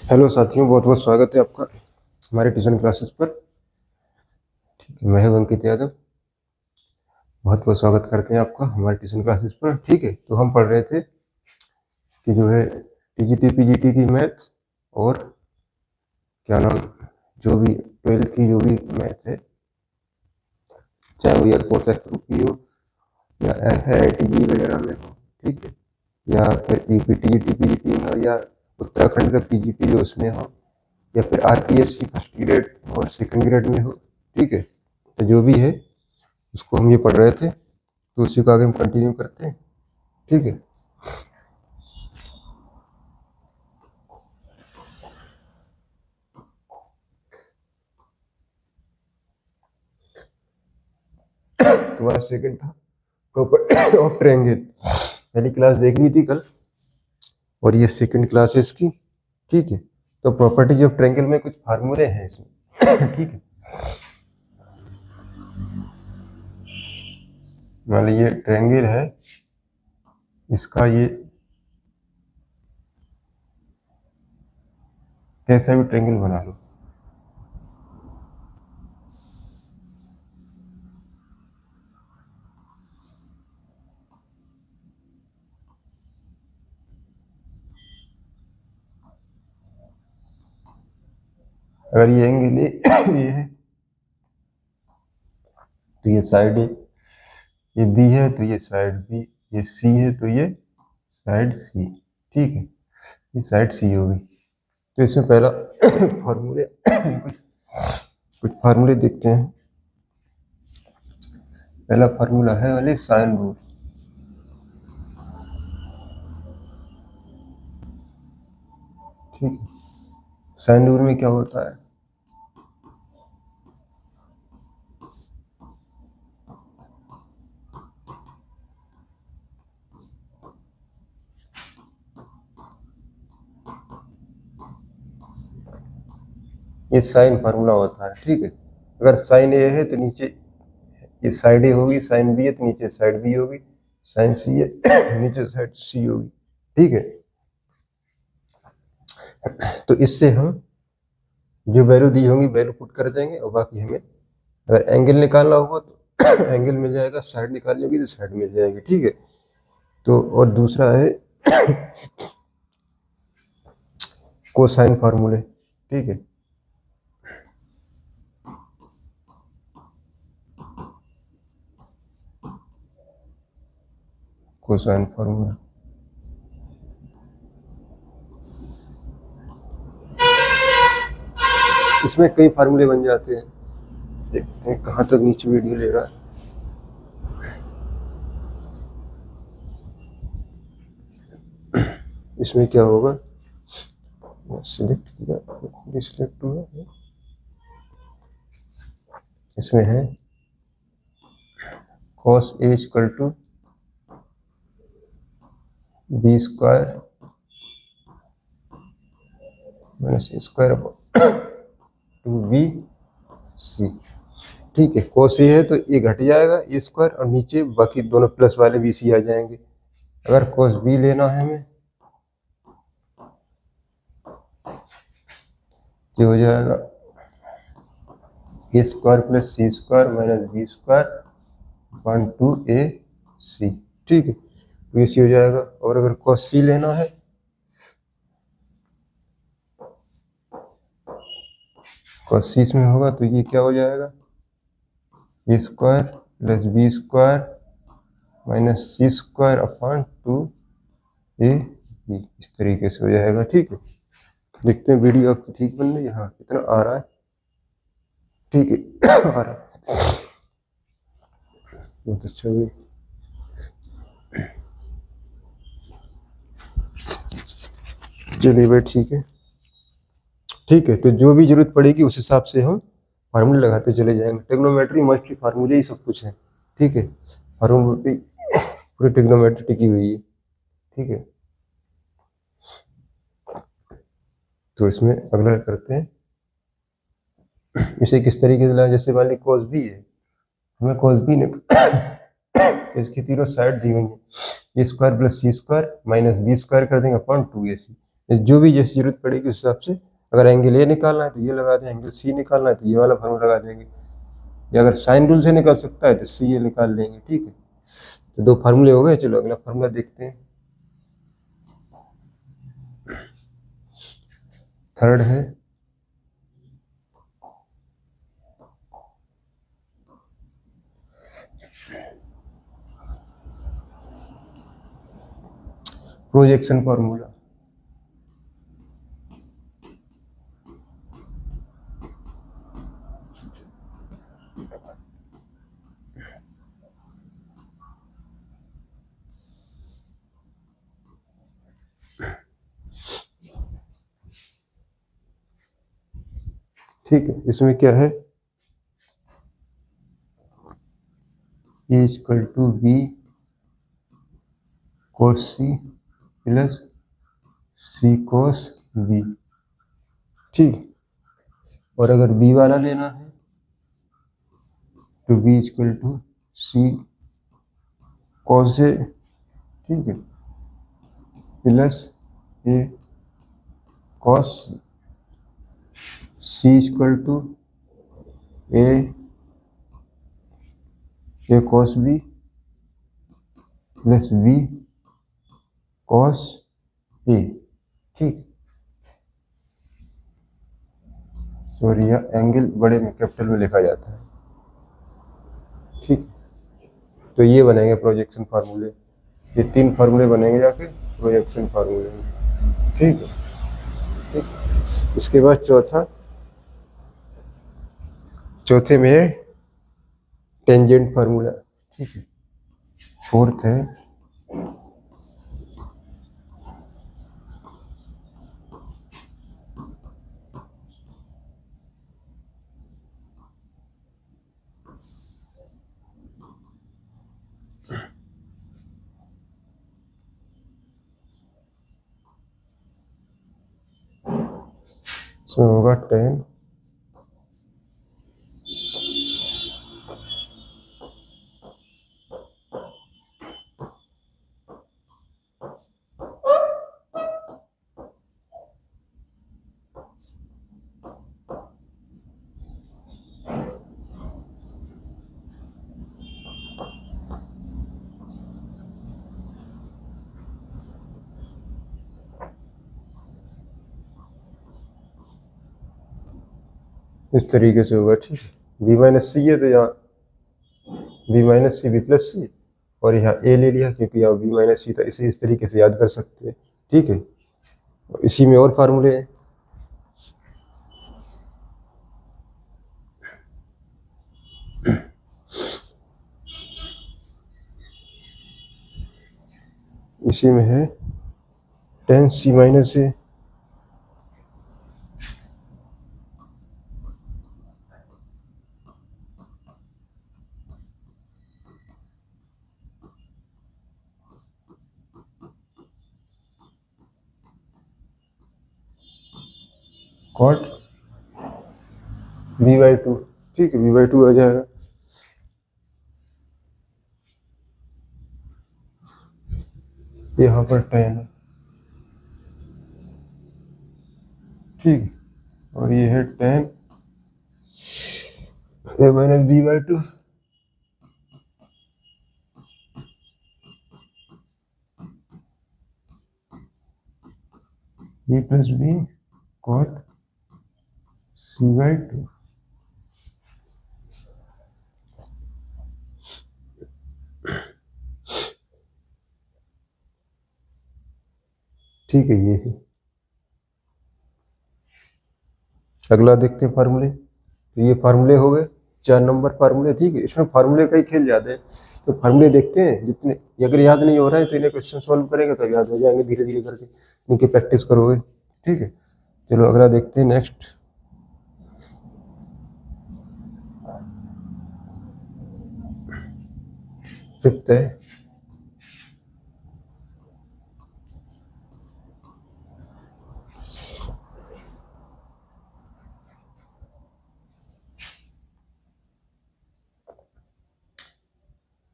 Hello साथियों, बहुत बहुत स्वागत है आपका हमारे ट्यूशन क्लासेस पर। ठीक है, मैं हूं अंकित यादव। बहुत बहुत स्वागत करते हैं आपका हमारे ट्यूशन क्लासेस पर। ठीक है, तो हम पढ़ रहे थे कि जो है टीजीटी पीजीटी की मैथ और क्या नाम, जो भी 12th की जो भी मैथ है, चाहे वो एयरपोर्ट एक्ट की हो या AIITG वगैरह में हो, ठीक है, या फिर टीजीटी पीजीटी में हो, या उत्तराखंड का पीजीटी जो उसमें हो, या फिर RPSC फर्स्ट ग्रेड और सेकंड ग्रेड में हो। ठीक है, तो जो भी है उसको हम ये पढ़ रहे थे, तो उसी को आगे हम कंटिन्यू करते हैं। ठीक है, तुम्हारा सेकंड था प्रॉपर्टी ऑफ ट्रायंगल। पहली क्लास देख ली थी कल, और ये सेकंड क्लास है इसकी। ठीक है, तो प्रॉपर्टीज ऑफ ट्रायंगल में कुछ फार्मूले हैं इसमें। ठीक है, मान लीजिए ट्रायंगल है, इसका ये कैसा भी ट्रायंगल बना लो, अगर ये एंगल ये है तो ये साइड ए, ये बी है तो ये साइड बी, ये सी है तो ये साइड सी। ठीक है, ये साइड सी होगी। तो इसमें पहला फॉर्मूले कुछ फार्मूले देखते हैं। पहला फार्मूला है वाले साइन रूल। ठीक है, साइन रूल में क्या होता है, ये साइन फार्मूला होता है। ठीक है, अगर साइन ए है तो नीचे ये साइड ए होगी, साइन बी है तो नीचे साइड बी होगी, साइन सी है नीचे साइड सी होगी। ठीक है, तो इससे हम जो वैल्यू दी होंगी वैल्यू पुट कर देंगे, और बाकी हमें अगर एंगल निकालना होगा तो एंगल मिल जाएगा, साइड निकालनी होगी तो साइड मिल जाएगी। ठीक है, तो और दूसरा है कोसाइन फार्मूले। ठीक है, कोसाइन फार्मूला, इसमें कई फार्मूले बन जाते हैं। देखते हैं कहाँ तक नीचे वीडियो ले रहा है। इसमें क्या होगा, सिलेक्ट किया, सिलेक्ट हुआ, इसमें है cos A equal to B square minus A square two B C. ठीक है, cos A है तो ये घट जाएगा ए स्क्वायर, और नीचे बाकी दोनों प्लस वाले बी सी आ जाएंगे। अगर cos B लेना है हमें तो हो जाएगा a square plus C square minus b square one two a सी। ठीक है, तो ये सी हो जाएगा। और अगर cos C लेना है cos C इसमें होगा तो ये क्या हो जाएगा, a square plus b square minus c square upon two A b, इस तरीके से हो जाएगा। ठीक है, देखते हैं वीडियो आपकी ठीक बन रही है। हाँ, कितना आ रहा है, ठीक है आ रहा है, बहुत अच्छा भी। चलिए भाई, ठीक है। ठीक है, तो जो भी जरूरत पड़ेगी उस हिसाब से हम फार्मूले लगाते चले जाएंगे। टेक्नोमेट्री मोस्टली फार्मूले ही सब कुछ है। ठीक है, फार्मूले पूरी टेक्नोमेट्री टिकी हुई है। ठीक है, तो इसमें अगला करते हैं, इसे किस तरीके से लाए। जैसे मान ली cos B है, हमें cos B ने इसकी तीनों साइड दी हुई है, ए स्क्वायर प्लस सी स्क्वायर माइनस बी स्क्वायर कर देंगे अपॉन टू ए सी। जो भी जैसी जरूरत पड़ेगी उस हिसाब से, अगर एंगल ए निकालना है तो ये लगा दें, एंगल सी निकालना है तो ये वाला फार्मूला लगा देंगे, या अगर साइन रूल से निकाल सकता है तो सी ये निकाल लेंगे। ठीक है, तो दो फार्मूले हो गए। चलो अगला फार्मूला देखते हैं। थर्ड है प्रोजेक्शन फार्मूला। ठीक है, इसमें क्या है, a equal to b cos c plus c cos b. ठीक, और अगर बी वाला लेना है तो b equal to c cos a, ठीक है, plus a cos c equal to a cos b plus b cos a. ठीक, सॉरी यह एंगल बड़े में कैपिटल में लिखा जाता है। ठीक, तो ये बनेंगे प्रोजेक्शन फार्मूले, ये तीन फार्मूले बनेंगे जाके प्रोजेक्शन फार्मूले में। ठीक है, ठीक, इसके बाद चौथे में है टेंजेंट फार्मूला। ठीक है, फोर्थ है इसमें होगा टेन इस तरीके से होगा। ठीक है, बी माइनस सी है तो यहाँ b minus c b plus c, और यहाँ ए ले लिया क्योंकि यहाँ बी माइनस सी था, इसे इस तरीके से याद कर सकते हैं। ठीक है, इसी में और फार्मूले हैं। इसी में है tan C minus A cot B by two. ठीक है, बी बाई टू आ जाएगा। यहाँ पर टेन है, ठीक है, और ये है tan A minus B by two B plus B cot C by two. ठीक है, ये है। अगला देखते हैं फार्मूले। तो ये फार्मूले हो गए, 4 नंबर फार्मूले। ठीक है, इसमें फार्मूले का ही खेल ज्यादा है, तो फार्मूले देखते हैं। जितने अगर याद नहीं हो रहा है तो इन्हें क्वेश्चन सॉल्व करेंगे तो याद हो जाएंगे धीरे धीरे करके, इनकी प्रैक्टिस करोगे। ठीक है, चलो अगला देखते हैं। नेक्स्ट फिफ्थ है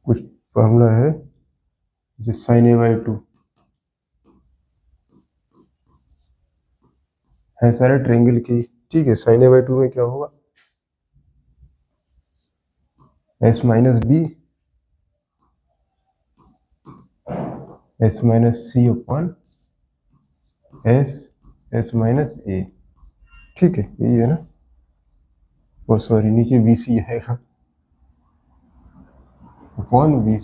कुछ फार्मूला है साइन ए बाई टू है सारे ट्रायंगल की। ठीक है, साइन ए बाई टू में क्या होगा, S minus B S minus C upon S S minus A. ठीक है, यही है ना, वो सॉरी नीचे बी सी आएगा अपॉन बी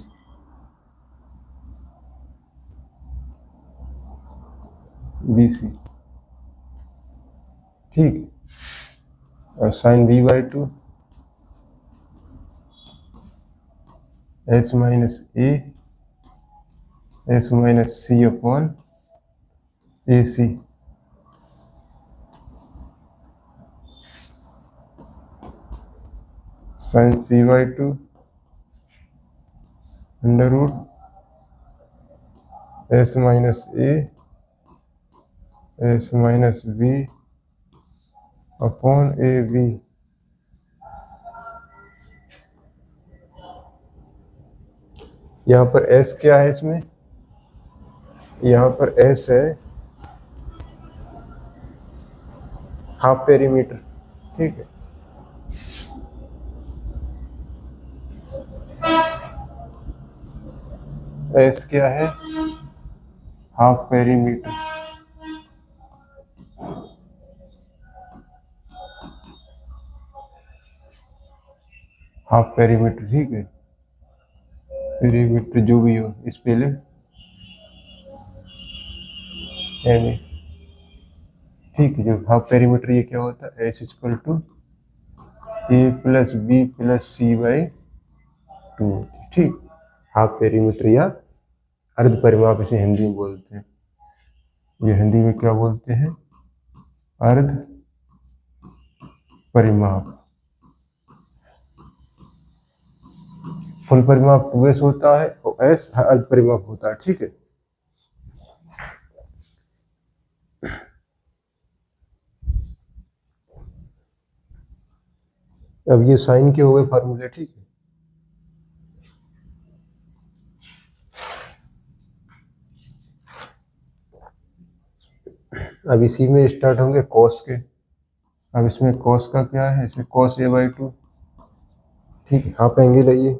सी। ठीक है, और sine B by two S minus C upon A C. Sine C by two under root S minus B upon A B. यहाँ पर एस क्या है इसमें, यहाँ पर एस है हाफ पेरीमीटर। ठीक है, एस क्या है, हाफ पेरीमीटर। हाफ पेरीमीटर, ठीक है, पेरीमीटर जो भी हो इस पे ले एम ए। ठीक है, जो हाफ पेरीमीटर ये क्या होता है, S equal to A plus B plus C by two. ठीक, हाफ पेरीमीटर या अर्ध परिमाप इसे हिंदी में बोलते हैं। ये हिंदी में क्या बोलते हैं, अर्ध परिमाप। फुल परिमाप 2s होता है और एस अर्ध परिमाप होता है। ठीक है, अब ये साइन के हो गए फार्मूले। ठीक है, अब इसी में स्टार्ट होंगे कॉस के। अब इसमें कॉस का क्या है, इसे कॉस ए बाई टू। ठीक है, हाफ एंगल है ये।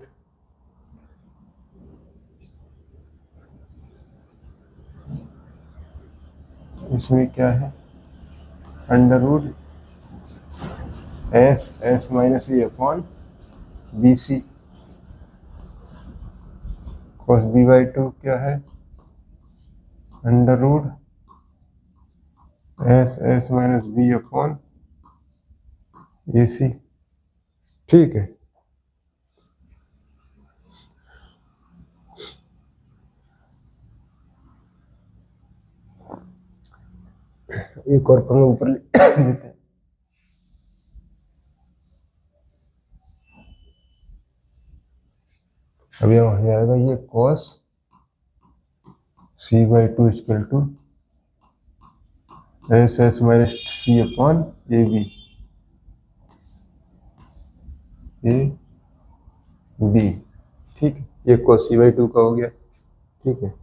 इसमें क्या है, under root S minus A upon B C. Cos B by two क्या है, under root S minus B upon A सी। ठीक है, एक और फॉर्मूला ऊपर देते हैं। अब यह हो जाएगा ये cos C by two equal to S minus C upon A B. ठीक है, ये कॉस सी बाई टू का हो गया। ठीक है,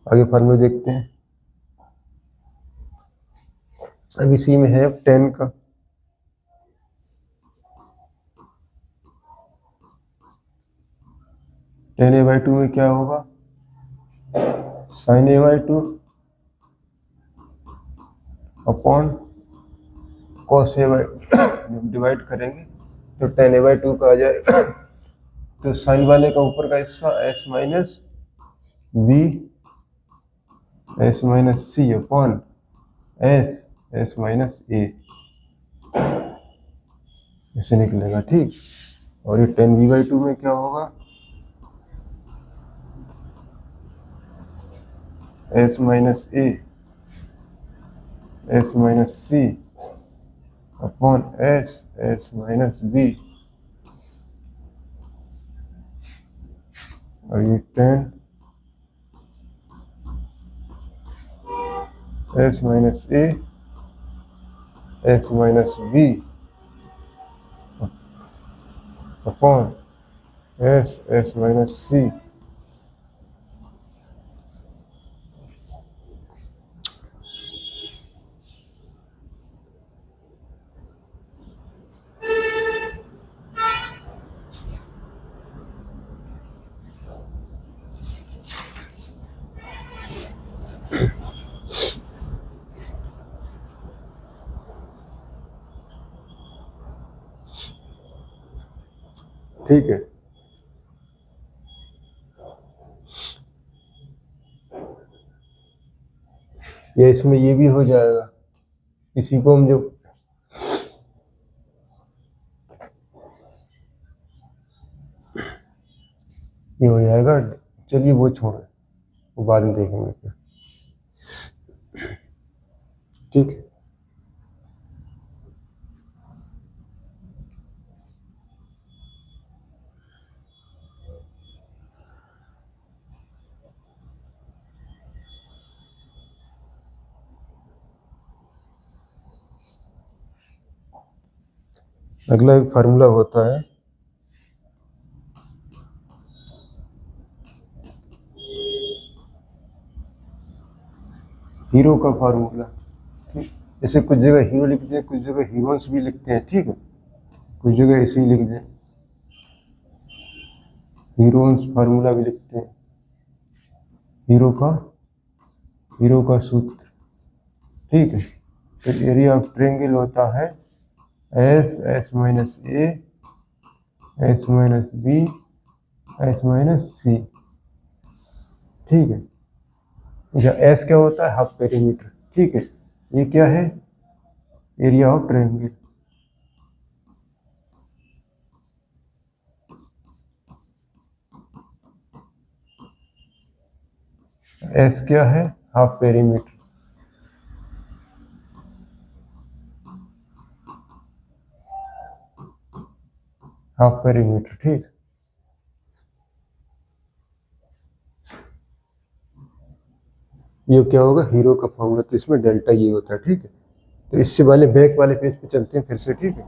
आगे फॉर्मूला देखते हैं। अब इसी में है अब टेन का। टेन ए बाई टू में क्या होगा, sine A by two upon cos A by जब डिवाइड करेंगे तो टेन ए बाई टू का आ जाएगा। तो साइन वाले का ऊपर का हिस्सा S minus B S minus C upon S minus A ऐसे निकलेगा। ठीक, और ये टेन बी बाई टू में क्या होगा, S minus C upon S minus B. और ये tan S minus B upon S minus C. ठीक है, या इसमें ये भी हो जाएगा, इसी को हम जो ये हो जाएगा। चलिए वो छोड़े, वो बाद में देखेंगे फिर। ठीक है, अगला एक फार्मूला होता है हीरो का फार्मूला। ठीक, जैसे कुछ जगह हीरो लिखते हैं, कुछ जगह हीरोइंस भी लिखते हैं। ठीक है, कुछ जगह ऐसे ही लिख दें, हीरोइंस फार्मूला भी लिखते हैं, हीरो का सूत्र। ठीक है, तो एरिया ऑफ ट्रायंगल होता है S minus A, S minus B, S minus C. ठीक है, एस क्या होता है? Half perimeter. ठीक है, ये क्या है? Area of triangle. एस क्या है? Half perimeter. Half perimeter. ठीक, ये क्या होगा? हीरो का फॉर्मूला। तो इसमें डेल्टा ये होता है। ठीक है, तो इससे वाले बैक वाले पेज पे चलते हैं फिर से। ठीक है,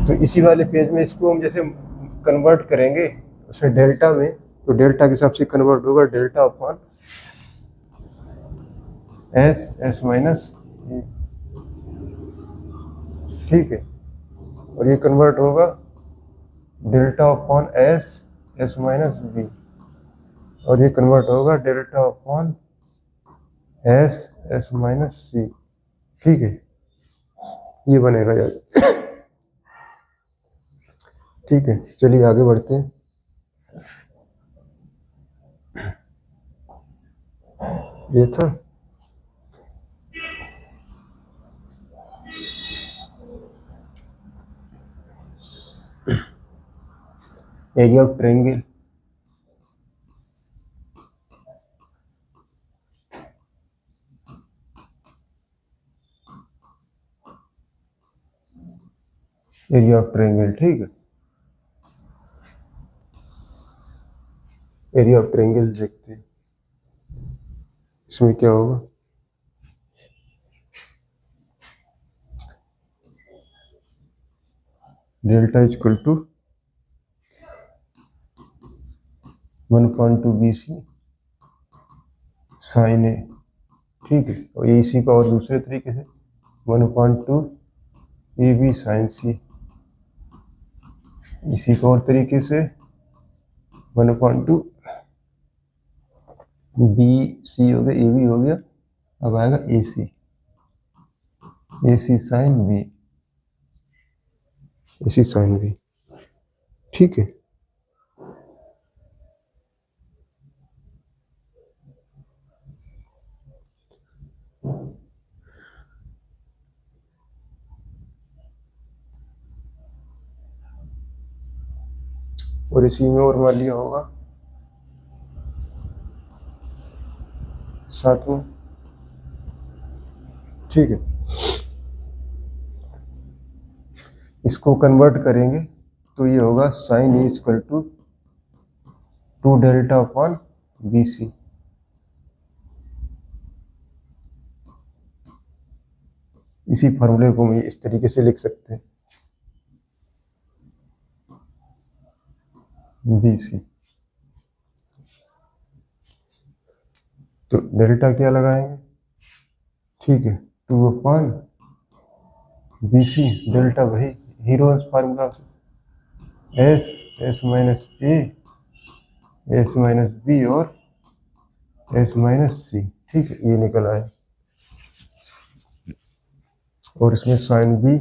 तो इसी वाले पेज में इसको हम जैसे कन्वर्ट करेंगे उसमें डेल्टा में, तो डेल्टा के हिसाब से कन्वर्ट होगा डेल्टा अपॉन एस माइनस। ठीक है, और ये कन्वर्ट होगा delta upon S minus B, और ये कन्वर्ट होगा delta upon S minus C. ठीक है, ये बनेगा यार। ठीक है, चलिए आगे बढ़ते हैं। ये था area of triangle. Area of triangle. ठीक है, एरिया ऑफ ट्रायंगल देखते हैं, इसमें क्या होगा? Delta equal to 1/2 BC sine A. ठीक है, और ये इसी का और दूसरे तरीके से 1/2 AB साइन सी, इसी का और तरीके से 1/2 BC हो गया, AB हो गया, अब आएगा AC sine B, AC sine B. ठीक है, और इसी में और मान लिया होगा सातवां। ठीक है, इसको कन्वर्ट करेंगे तो ये होगा sine A equal to 2 delta upon BC। इसी फॉर्मूले को हम इस तरीके से लिख सकते हैं, BC। तो डेल्टा क्या लगाएंगे? ठीक है, 2/BC, डेल्टा वही हीरोज फार्मूला से S minus A, S minus B, और एस माइनस सी, ठीक है, ये निकल आया। और इसमें साइन बी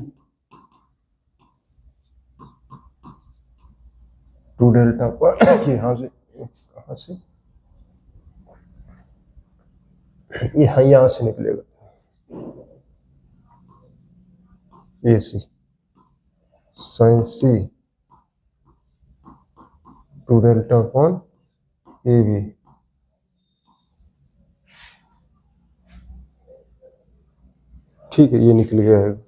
2 डेल्टा पर यहाँ से, कहाँ से, यहाँ से निकलेगा A C sine C 2 delta upon A B. ठीक है, ये निकल गया है।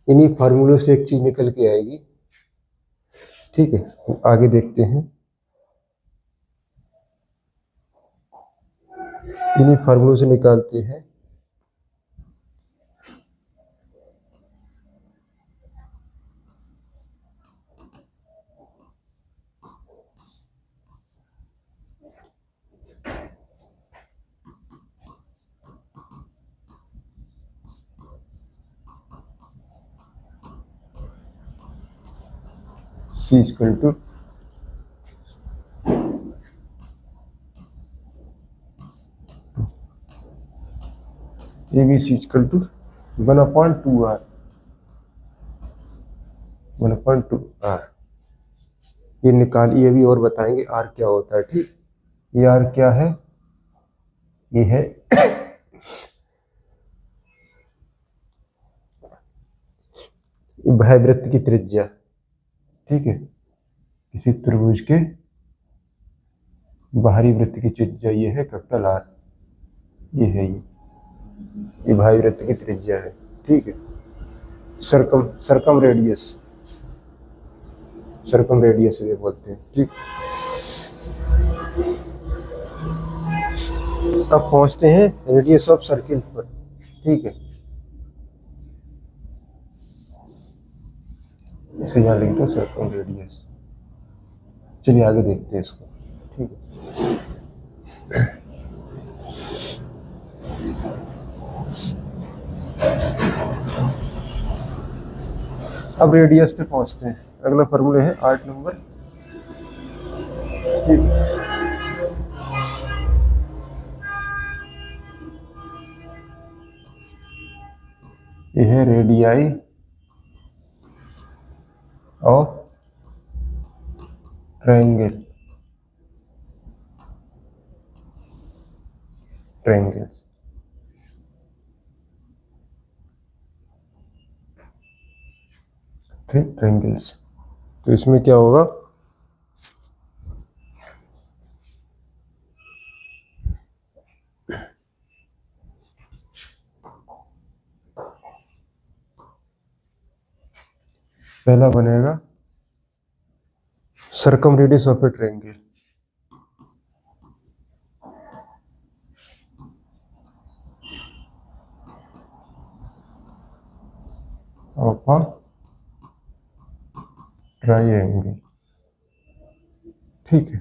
इन्हीं फार्मूलों से एक चीज निकल के आएगी। ठीक है, आगे देखते हैं। इन्हीं फार्मूलों से निकालते हैं C equal to A B C equal to 1/2R 1/2R। ये निकालिए, ये भी और बताएंगे R क्या होता है। ठीक, ये R क्या है, ये है बाह्य वृत्त की त्रिज्या। ठीक है, किसी त्रिभुज के बाहरी वृत्त की त्रिज्या ये है कैपिटल R, ये है ये बाह्य वृत्त की त्रिज्या है। ठीक है, सरकम रेडियस ये बोलते हैं। ठीक, अब पहुंचते हैं रेडियस ऑफ सर्किल पर। ठीक है, इसे यहाँ लिखते हैं सर्कम रेडियस। चलिए आगे देखते हैं इसको। ठीक है, अब रेडियस पे पहुंचते हैं। अगला फॉर्मूला है 8 नंबर। ठीक है, ये है रेडियाई ऑफ ट्रायंगल्स। ट्रायंगल्स, तो इसमें क्या होगा, पहला बनेगा circum radius of A triangle. Of a triangle. ठीक है,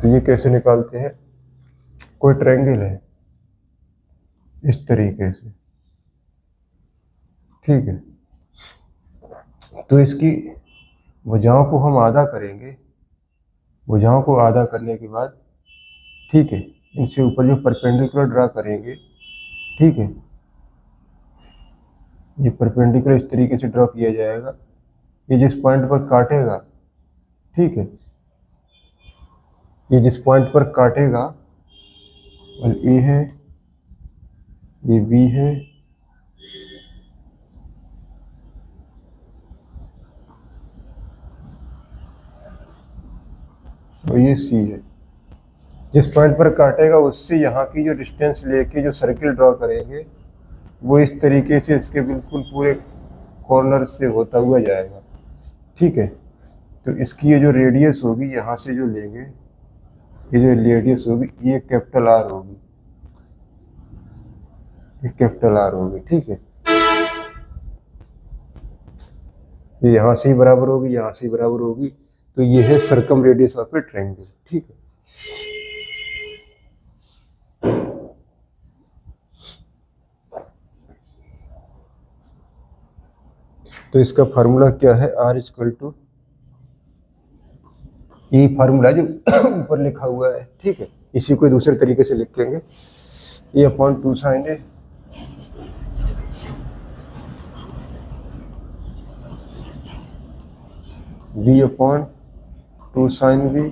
तो ये कैसे निकालते हैं, कोई ट्रायंगल है इस तरीके से। ठीक है, तो इसकी भुजाओं को हम आधा करेंगे। भुजाओं को आधा करने के बाद, ठीक है, इनसे ऊपर जो परपेंडिकुलर ड्रा करेंगे। ठीक है, ये परपेंडिकुलर इस तरीके से ड्रॉ किया जाएगा। ये जिस पॉइंट पर काटेगा, ठीक है, ये जिस पॉइंट पर काटेगा, और ए है, ये बी है, और ये सी है। जिस पॉइंट पर काटेगा उससे यहाँ की जो डिस्टेंस लेके जो सर्किल ड्रॉ करेंगे, वो इस तरीके से इसके बिल्कुल पूरे कॉर्नर से होता हुआ जाएगा। ठीक है, तो इसकी ये जो रेडियस होगी, यहाँ से जो लेंगे, ये जो रेडियस होगी, ये कैपिटल R होगी, ये कैपिटल R होगी। ठीक है, ये यहाँ से ही बराबर होगी, यहाँ से ही बराबर होगी, तो ये है circum radius of A triangle. ठीक है, तो इसका फार्मूला क्या है, R इक्वल टू, ये फार्मूला जो ऊपर लिखा हुआ है, ठीक है, इसी को दूसरे तरीके से लिखेंगे, A upon 2 sine A B upon 2 sine B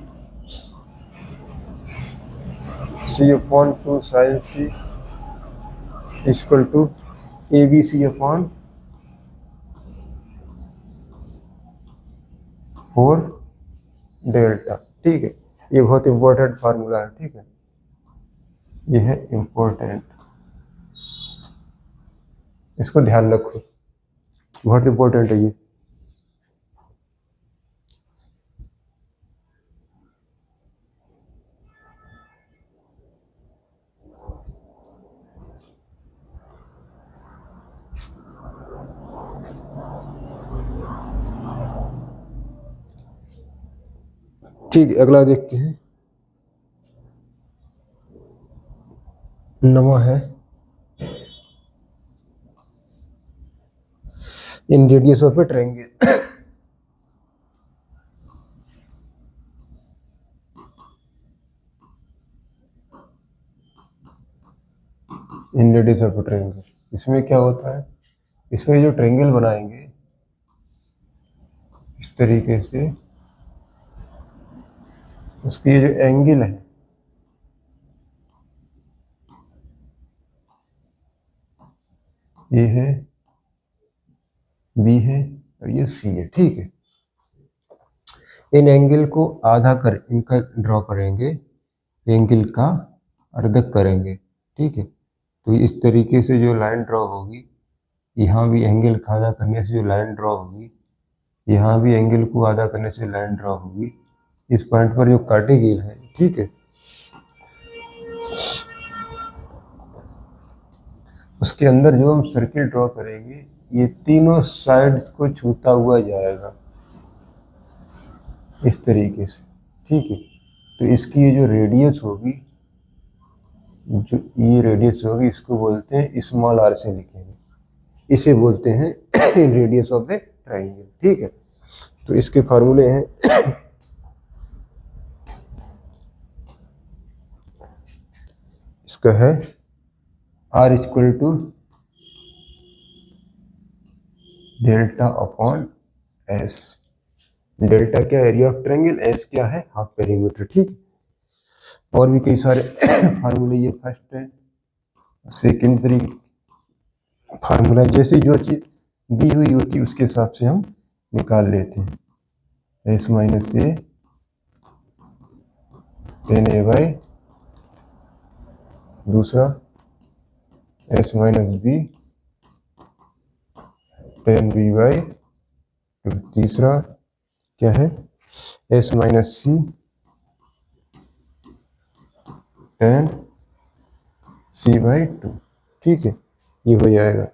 C upon 2 sine C equal to A B C upon 4 delta. ठीक है, ये बहुत इंपॉर्टेंट फार्मूला है। ठीक है, ये है इंपॉर्टेंट, इसको ध्यान रखो, बहुत इंपॉर्टेंट है ये। ठीक है, अगला देखते हैं, नवा है इन radius of A triangle. In radius of A triangle, इसमें क्या होता है, इसमें जो ट्रायंगल बनाएंगे इस तरीके से, उसकी ये जो एंगल है, ये है बी है और ये सी है। ठीक है, इन एंगल को आधा कर इनका ड्रॉ करेंगे, एंगल का अर्धक करेंगे। ठीक है, तो इस तरीके से जो लाइन ड्रॉ होगी, यहाँ भी एंगल का आधा करने से जो लाइन ड्रॉ होगी, यहाँ भी एंगल को आधा करने से लाइन ड्रॉ होगी, इस पॉइंट पर जो काटेगी लाइन। ठीक है, उसके अंदर जो हम सर्किल ड्रॉ करेंगे, ये तीनों साइड्स को छूता हुआ जाएगा इस तरीके से। ठीक है, तो इसकी ये जो रेडियस होगी, जो ये रेडियस होगी, इसको बोलते हैं स्मॉल आर से लिखेंगे, इसे बोलते हैं रेडियस ऑफ ए ट्रायंगल। ठीक है, तो इसके फार्मूले हैं इसका है R equal to delta upon S. Delta क्या, एरिया ऑफ ट्रायंगल, एस क्या है, हाफ पेरीमीटर। ठीक, और भी कई सारे फार्मूले, ये फर्स्ट है, सेकेंड तरीके फार्मूला, जैसे जो चीज दी हुई होती है उसके हिसाब से हम निकाल लेते हैं। S minus A tan A by, दूसरा S minus B tan B by, तीसरा क्या है, S minus C tan C by 2। ठीक है, ये हो जाएगा।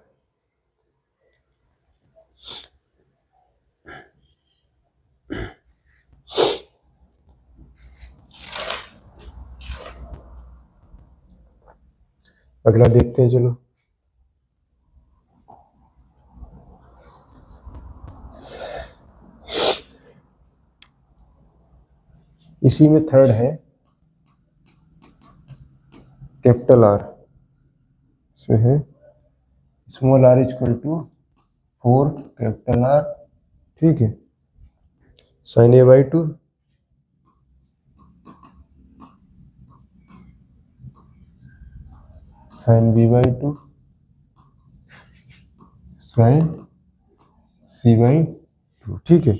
अगला देखते हैं, चलो। इसी में थर्ड है कैपिटल आर, इसमें है small R equal to 4 capital R. ठीक है, sine A by 2 sine B by 2 sine C by 2। ठीक है,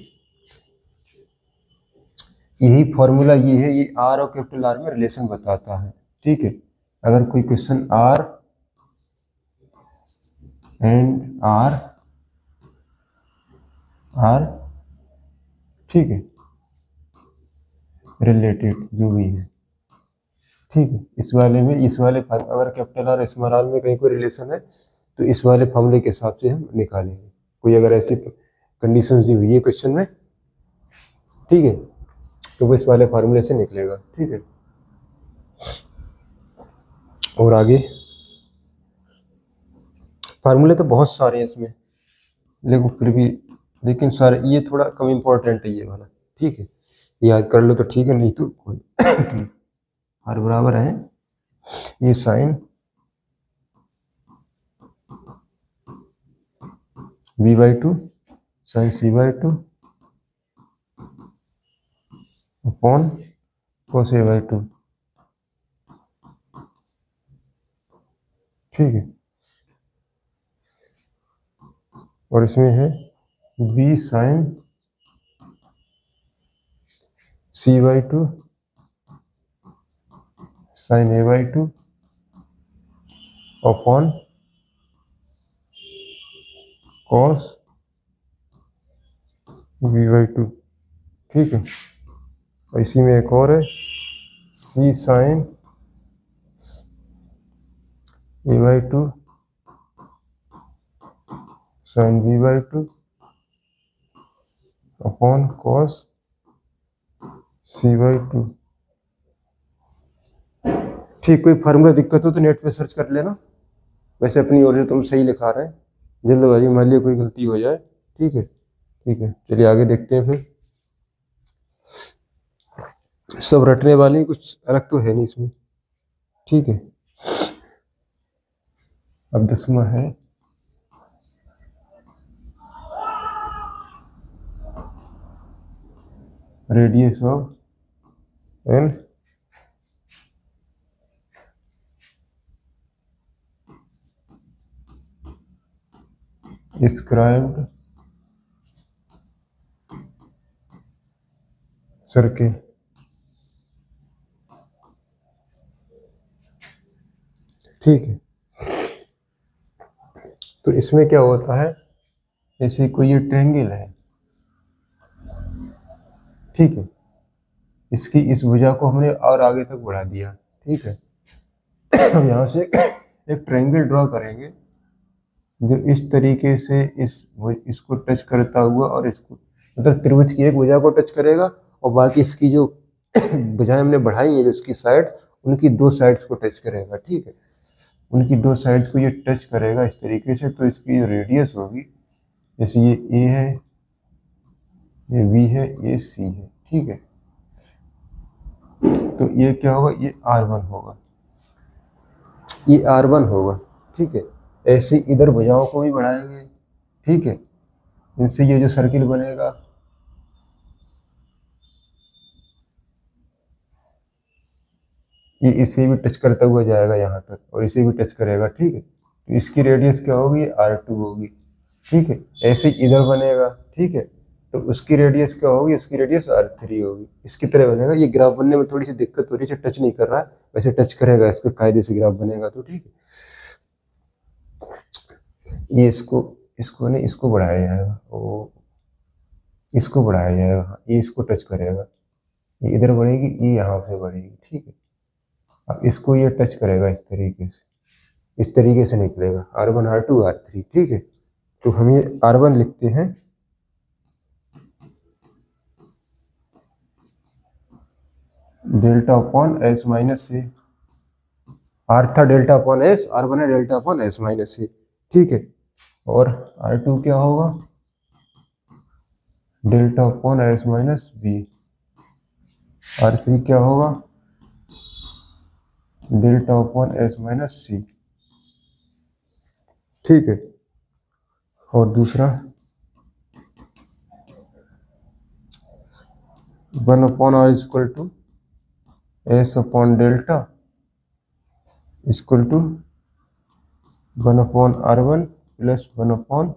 यही फॉर्मूला ये है, ये आर और कैपिटल आर में रिलेशन बताता है। ठीक है, अगर कोई question R and R R, ठीक है, रिलेटेड जो भी है, ठीक है, इस वाले में, इस वाले अगर कैपिटल आर स्मॉल आर में कहीं कोई रिलेशन है, तो इस वाले फॉर्मूले के हिसाब से हम निकालेंगे। कोई अगर ऐसी कंडीशन दी हुई है क्वेश्चन में, ठीक है। तो वो इस वाले फार्मूले से निकलेगा, ठीक है। और आगे फार्मूले तो बहुत सारे हैं इसमें, लेकिन फिर भी, लेकिन सारे ये थोड़ा कम इम्पोर्टेंट है ये वाला, ठीक है। याद कर लो तो ठीक है, नहीं तो कोई आर बराबर है ये sign v/2 sign c/2 upon cos a/2, ठीक है। और इसमें है b sine c/2 sine a/2 upon cos v/2, ठीक है। और इसी में एक और है c sine a/2 sine v/2 upon cos c/2, ठीक। कोई फार्मूला दिक्कत हो तो नेट पे सर्च कर लेना। वैसे अपनी ओर से तुम सही लिखा रहे हैं, जल्दबाजी मान लिया कोई गलती हो जाए, ठीक है। ठीक है, चलिए आगे देखते हैं फिर। सब रटने वाले हैं, कुछ अलग तो है नहीं इसमें, ठीक है। अब 10वां है radius of an escribed circle, ठीक है। तो इसमें क्या होता है, जैसे कोई ये ट्रायंगल है, ठीक है। इसकी इस भुजा को हमने और आगे तक बढ़ा दिया, ठीक है। अब यहाँ से एक ट्रायंगल ड्रॉ करेंगे जो इस तरीके से इसको टच करता हुआ, और इसको मतलब त्रिभुज की एक भुजा को टच करेगा, और बाकी इसकी जो भुजाएं हमने बढ़ाई है जो इसकी साइड, उनकी दो साइड्स को टच करेगा, ठीक है। उनकी दो साइड्स को ये टच करेगा इस तरीके से, तो इसकी जो रेडियस होगी, जैसे ये ए है, ये बी है, ये सी है, ठीक है। तो ये क्या होगा, ये r1 होगा, ये r1 होगा, ठीक है। ऐसे इधर भुजाओं को भी बढ़ाएंगे, ठीक है। इनसे ये जो सर्किल बनेगा, ये इसे भी टच करता हुआ जाएगा यहाँ तक, और इसे भी टच करेगा, ठीक है। तो इसकी रेडियस क्या होगी, r2 होगी, ठीक है। ऐसे इधर बनेगा, ठीक है। तो उसकी रेडियस क्या होगी, उसकी रेडियस r3 होगी, इसकी तरह बनेगा। ये ग्राफ बनने में थोड़ी सी दिक्कत हो रही है, टच नहीं कर रहा है, वैसे टच करेगा इसको कायदे से ग्राफ बनेगा, तो ठीक है। ये इसको नहीं, इसको बढ़ाया जाएगा, वो इसको बढ़ाया जाएगा, ये इसको टच करेगा, ये इधर बढ़ेगी, ये यहाँ से बढ़ेगी, ठीक है। अब इसको ये टच करेगा इस तरीके से, इस तरीके से निकलेगा r1 r2 r3, ठीक है। तो हम ये r1 लिखते हैं delta upon S minus A, R था डेल्टा अपॉन एस, r1 है delta upon S minus A, ठीक है। और r2 क्या होगा, delta upon S minus B, r3 क्या होगा, delta upon S minus C, ठीक है। और दूसरा 1 upon r equal to S upon delta equal to 1 upon r1 plus 1 upon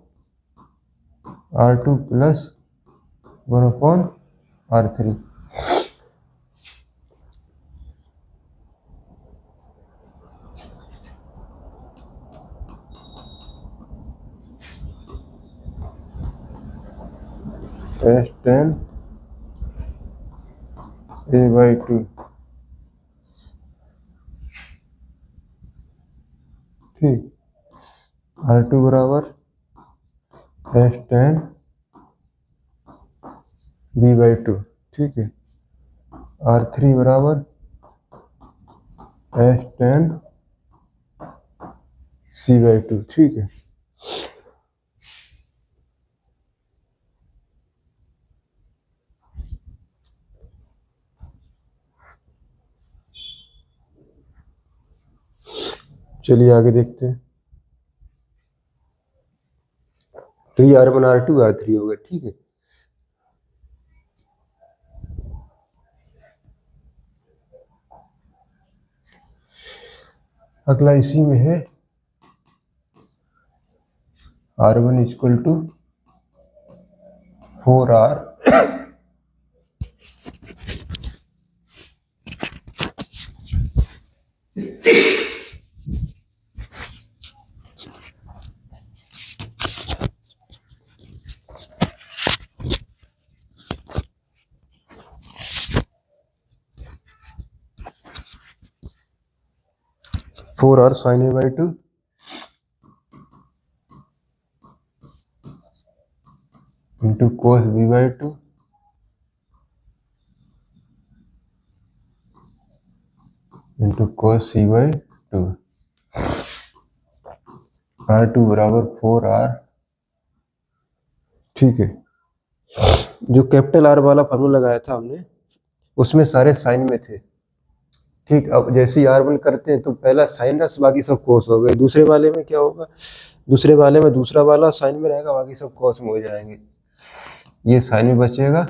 r2 plus 1 upon r3, S tan a/2, ठीक। r2 बराबर S ten b/2, ठीक है। R3 बराबर S10 C/2, ठीक है। चलिए आगे देखते हैं। तो ये R1 R2 R3 हो गया, ठीक है। अगला इसी में है R1 equal to 4R 4R sin A/2 into cos B/2 into cos C/2। R2 बराबर 4R, ठीक है। जो कैपिटल R वाला फॉर्मूला लगाया था हमने, उसमें सारे साइन में थे, ठीक। अब जैसे ही R1 करते हैं तो पहला साइन रस, बाकी सब कोस हो गए। दूसरे वाले में क्या होगा, दूसरे वाले में दूसरा वाला साइन में रहेगा, बाकी सब कोस में हो जाएंगे। ये साइन में बचेगा,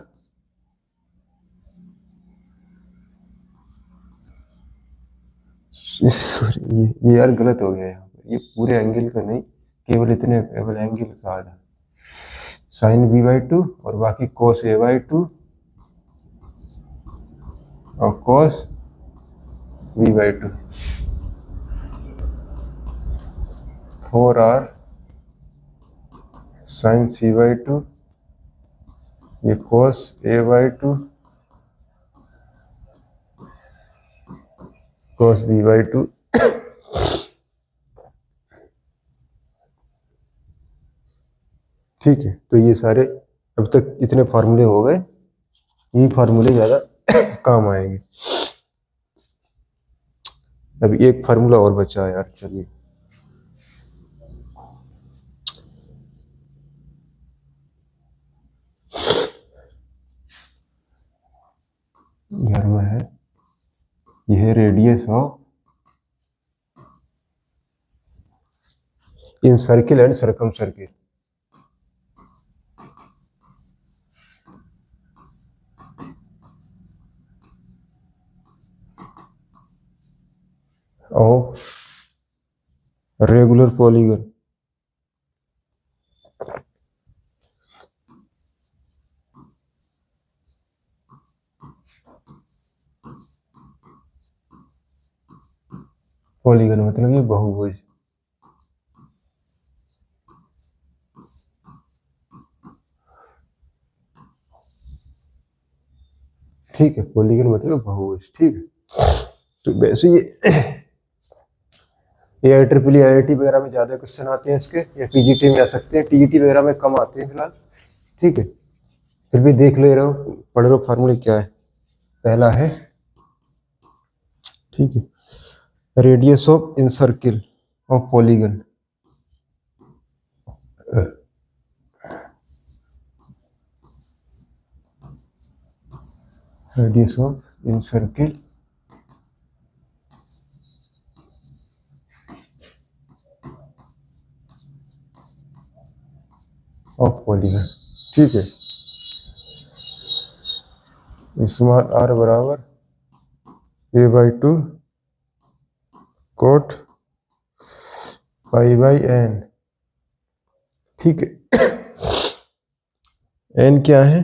सॉरी ये यार गलत हो गया यहाँ पर, ये पूरे एंगल का नहीं, केवल इतने केवल एंगल का आधा। साइन B/2 और बाकी कोस A/2 और कोस B/2। 4R साइन C/2, ये कोस A/2 कोस B/2, ठीक है। तो ये सारे अब तक इतने फार्मूले हो गए, यही फार्मूले ज़्यादा काम आएंगे। अभी एक फार्मूला और बचा है यार, चलिए। ग्यारहवां है, यह radius of incircle and circumcircle. Of regular polygon. Polygon मतलब ये बहुभुज, ठीक है। पॉलीगन मतलब बहुभुज, ठीक है। तो वैसे ये IEEE IIT वगैरह में ज्यादा क्वेश्चन आते हैं इसके, या PGT में आ सकते हैं, TGT वगैरह में कम आते हैं फिलहाल, ठीक है। फिर भी देख ले रहे हो, पढ़ रहे हो फार्मूले क्या है। पहला है, ठीक है, radius of in circle of polygon. Radius of in circle of polygon, ठीक है। स्मॉल r बराबर A/2 कोट π/n, ठीक है। n क्या है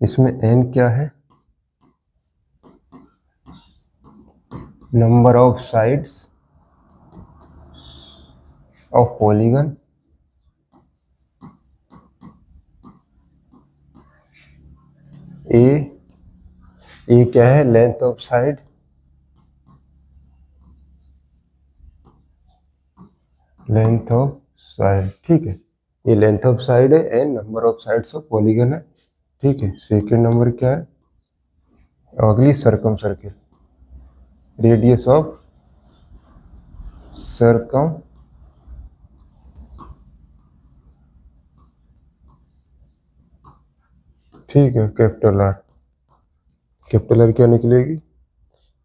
इसमें, n क्या है, number of sides of polygon, A क्या है, length of side, length of side, ठीक है। ये लेंथ ऑफ साइड है and number of sides of polygon है, ठीक है। सेकेंड नंबर क्या है, अगली circumcircle, radius of circum ठीक है, कैपिटल आर। कैपिटल आर क्या निकलेगी,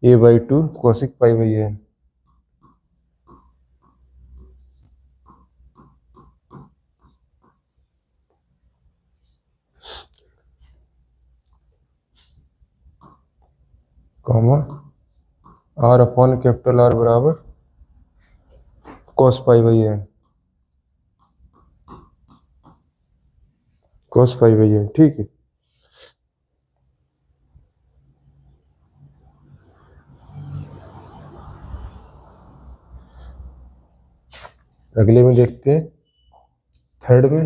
a/2 cosec π/n। Comma R upon capital R बराबर cos π/n, cos π/n, ठीक है। अगले में देखते हैं, थर्ड में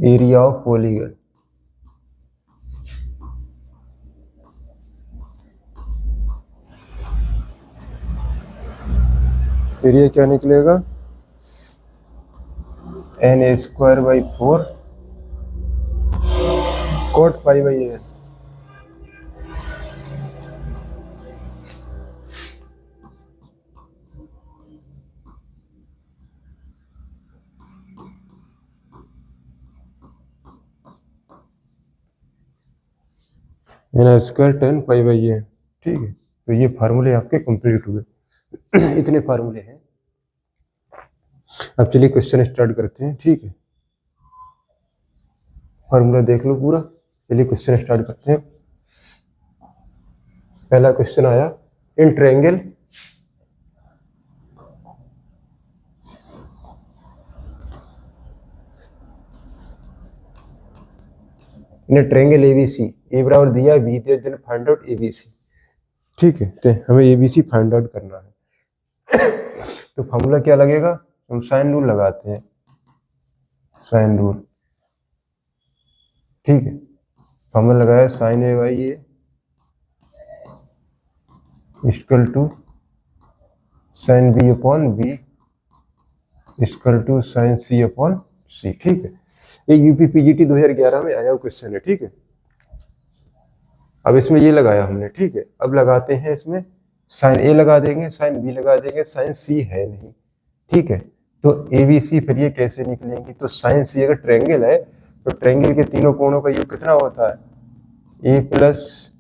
एरिया ऑफ पॉलीगन, एरिया क्या निकलेगा, na²/4 cot π/n। n² tan π/n, ठीक है। तो ये फार्मूले आपके कंप्लीट हुए। इतने फार्मूले हैं। अब चलिए क्वेश्चन स्टार्ट करते हैं, ठीक है। फार्मूला देख लो पूरा, चलिए क्वेश्चन स्टार्ट करते हैं। पहला क्वेश्चन आया, इन ट्रायंगल ट्रायंगल एबीसी, ए बराबर दिया, बी दिया, देन फाइंड आउट एबीसी, ठीक है। तो हमें एबीसी फाइंड आउट करना है। तो फार्मूला क्या लगेगा, हम साइन रूल लगाते हैं, साइन रूल, ठीक है। फार्मूला लगाया sine a/a equal to sine b upon b equal to sine c upon c, ठीक है। ये यूपी पीजीटी 2011 में आया हुआ क्वेश्चन है, ठीक है। अब इसमें ये लगाया हमने, ठीक है। अब लगाते हैं इसमें साइन a लगा देंगे, साइन b लगा देंगे, साइन c है नहीं, ठीक है। तो ABC फिर ये कैसे निकलेंगे, तो साइन c अगर ट्रायंगल है तो ट्रायंगल के तीनों कोणों का योग कितना होता है, a plus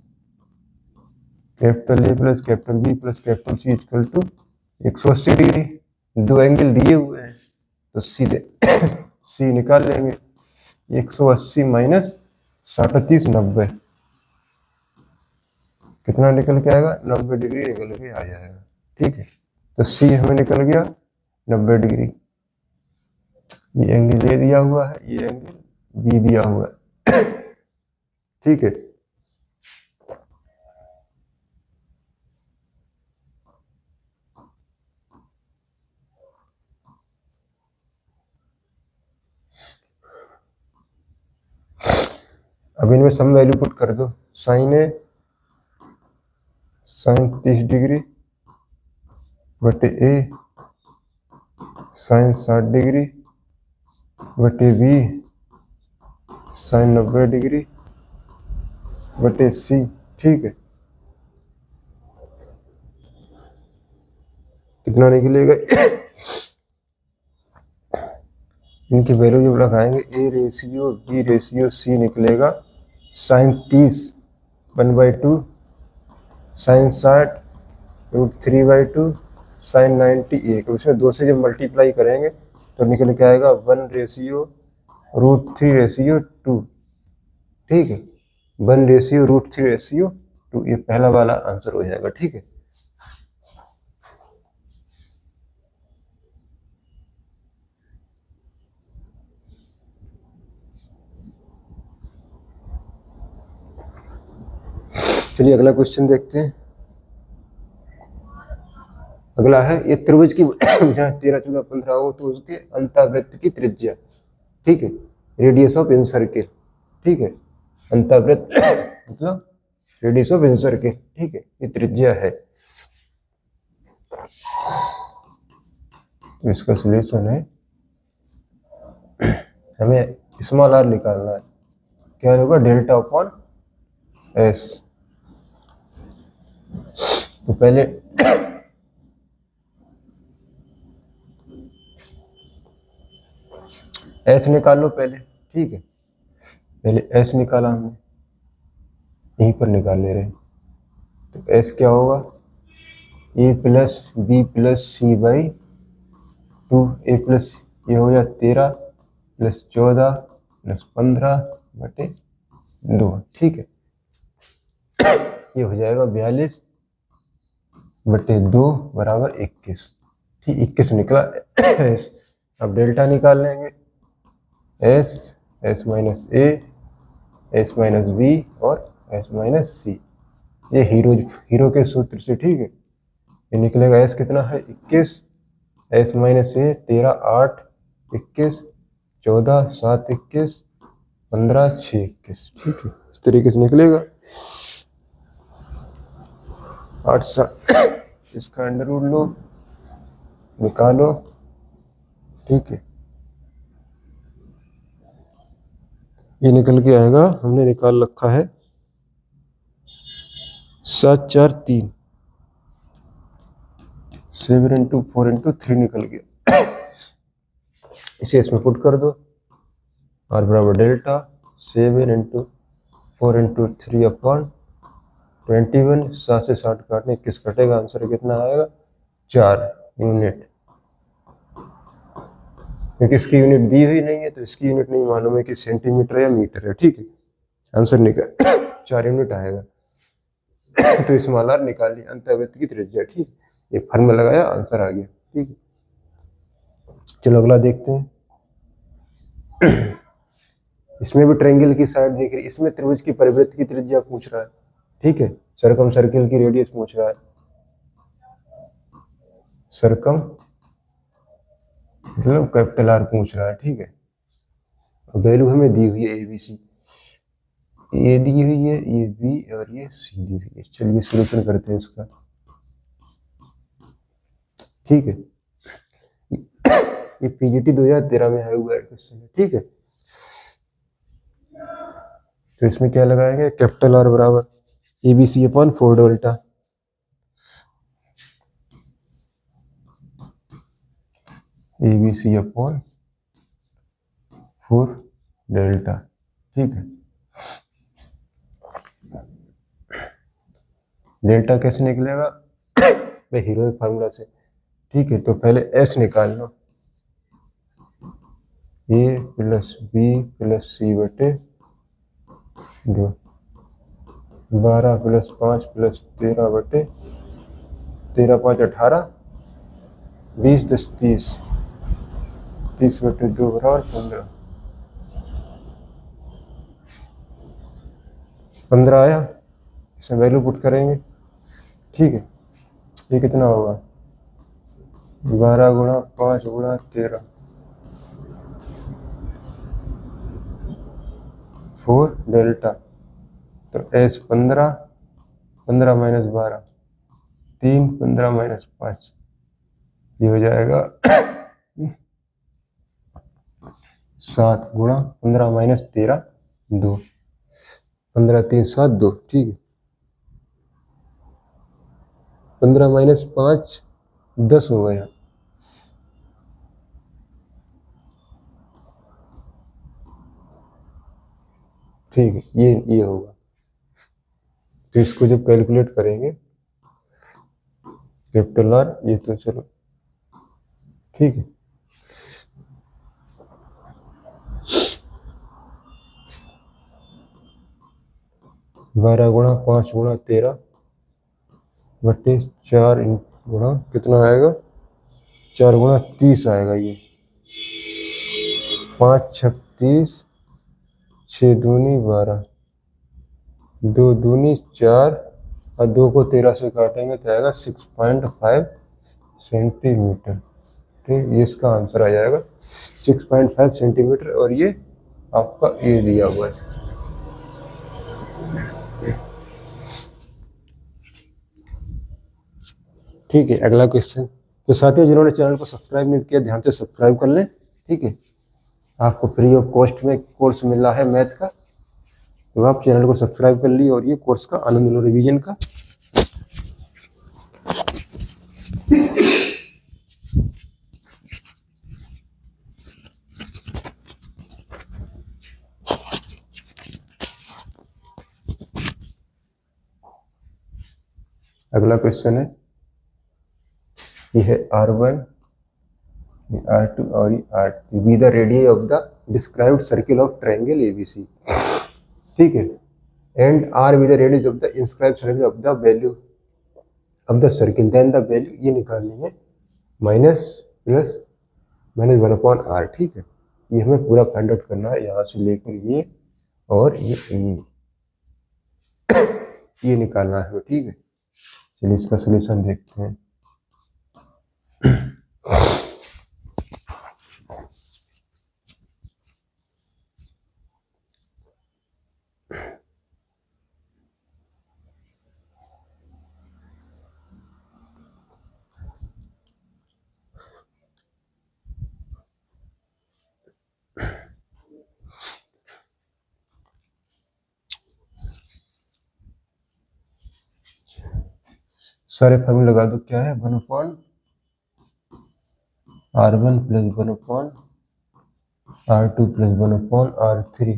capital A plus capital B plus capital C equal to 180 degree. दो एंगल दिए हुए हैं तो सीधे C निकाल लेंगे, 180 माइनस 37 90, कितना निकल के आएगा, 90 डिग्री निकल के आ जाएगा, ठीक है। तो C हमें निकल गया 90 डिग्री। ये एंगल A दिया हुआ है, ये एंगल B दिया हुआ है, ठीक है। अब इनमें सम वैल्यू पुट कर दो, साइन है साइन 30 डिग्री बटे ए साइन 60 डिग्री बटे बी साइन 90 डिग्री बटे सी, ठीक है। कितना निकलेगा, इनकी वैल्यू जब लगाएंगे a ratio b ratio c निकलेगा साइन 30 1/2 साइन 60 √3/2 साइन 90 1। उसमें 2 से जब मल्टीप्लाई करेंगे तो निकल के आएगा 1 रेशियो √3 रेशियो 2, ठीक है। 1 रेशियो √3 रेशियो 2, ये पहला वाला आंसर हो जाएगा, ठीक है। चलिए अगला क्वेश्चन देखते हैं। अगला है, ये त्रिभुज की जहाँ 13 14 15 हो तो उसके अंतःवृत्त की त्रिज्या, ठीक है, रेडियस ऑफ इन सर्किल, ठीक है। अंतःवृत्त मतलब रेडियस ऑफ इन सर्किल, ठीक है, ये त्रिज्या है। तो इसका सॉल्यूशन है हमें स्मॉल आर निकालना है। क्या होगा? Delta upon S. तो पहले एस निकाल लो पहले, ठीक है। पहले एस निकाला हमने, यहीं पर निकाल ले रहे हैं। तो एस क्या होगा? A plus B plus C by 2। A plus ये हो जाए 13 प्लस 14 प्लस 15/2, ठीक है। ये हो जाएगा 42/2 बराबर 21, ठीक। 21 निकला एस। अब डेल्टा निकाल लेंगे। S, S minus A, S minus B और एस माइनस सी, ये हीरो के सूत्र से, ठीक है। ये निकलेगा एस कितना है? 21, एस माइनस ए 13 8 21 14 7 21 15 6 21, ठीक है। इस तरीके से निकलेगा 8 7 इसका अंडर रूट लो, निकालो, ठीक है। ये निकल के आएगा, हमने निकाल रखा है 7 4 3, 7 × 4 × 3 निकल गया। इसे इसमें पुट कर दो, r बराबर डेल्टा 7 × 4 × 3/21। 7 से 60 काटने 21 कटेगा, आंसर कितना आएगा? 4 यूनिट। क्योंकि इसकी यूनिट दी हुई नहीं है तो इसकी यूनिट नहीं मालूम है कि सेंटीमीटर या मीटर है, ठीक है। आंसर निकल 4 यूनिट आएगा। तो स्मॉल आर निकाली, अंतःवृत्त की त्रिज्या, ठीक। ये फॉर्मूला लगाया, आंसर आ गया, ठीक है। चलो अगला देखते हैं। इसमें भी ट्रायंगल की साइड देख रही, इसमें त्रिभुज की परिवृत्त की त्रिज्या पूछ रहा है, ठीक है। सर्कम सर्किल की रेडियस पूछ रहा है, सर्कम मतलब कैपिटल आर पूछ रहा है, ठीक है। वैल्यू हमें दी हुई है ए बी सी, ये दी हुई है, ये बी और ये सी दी हुई है। चलिए सॉल्यूशन करते हैं इसका, ठीक है। ये पीजीटी 2013 में आया हुआ है क्वेश्चन, ठीक है। तो इसमें क्या लगाएंगे? कैपिटल आर बराबर A B C upon 4 delta, A B C upon 4 delta, ठीक है। डेल्टा कैसे निकलेगा? भाई हीरो फार्मूला से, ठीक है। तो पहले एस निकाल लो, ए प्लस बी प्लस सी बटे 2, 12 प्लस 5 प्लस 13 बटे 13 5 18 20 10 30, 30/2 बराबर 15 आया। इसमें वैल्यू पुट करेंगे, ठीक है। ये कितना होगा? 12 × 5 × 13, 4 डेल्टा। तो एस 15, 15 माइनस 12 3, 15 माइनस 5, ये हो जाएगा 7 × 15 माइनस 13 2, 15 3 7 2, ठीक है। 15 माइनस 5 10 हो गया, ठीक है। ये होगा। तो इसको जब कैलकुलेट करेंगे कैपिटल आर, ये तो चलो ठीक है। बारह गुणा 5 × 13 बटे 4 गुणा कितना आएगा? 4 × 30 आएगा। ये 5 × 36, 6 दूनी 12, 2 दूनी 4 और 2 को 13 से काटेंगे तो आएगा 6.5 सेंटीमीटर, ठीक। ये इसका आंसर आ जाएगा 6.5 सेंटीमीटर। और ये आपका ये दिया हुआ है। ठीक है, अगला क्वेश्चन। तो साथियों जिन्होंने चैनल को सब्सक्राइब नहीं किया ध्यान से सब्सक्राइब कर लें, ठीक है। आपको फ्री ऑफ कॉस्ट में कोर्स मिल रहा है मैथ का, तो आप चैनल को सब्सक्राइब कर लिए और ये कोर्स का आनंद लो रिवीजन का। अगला क्वेश्चन है, ये है R1, ये R2 और ये R3, be the radius of the described circle of triangle ABC, ठीक है, and R be the radius of the inscribed circle of the value of the circle, then the value, ये निकालनी है minus plus minus 1/r, ठीक है। ये हमें पूरा फाइंड आउट करना है, यहाँ से लेकर ये और ये निकालना है, ठीक है। चलिए इसका सॉल्यूशन देखते हैं। सारे फॉर्मूले लगा दो, क्या है 1/r1 plus 1/r2 plus 1/r3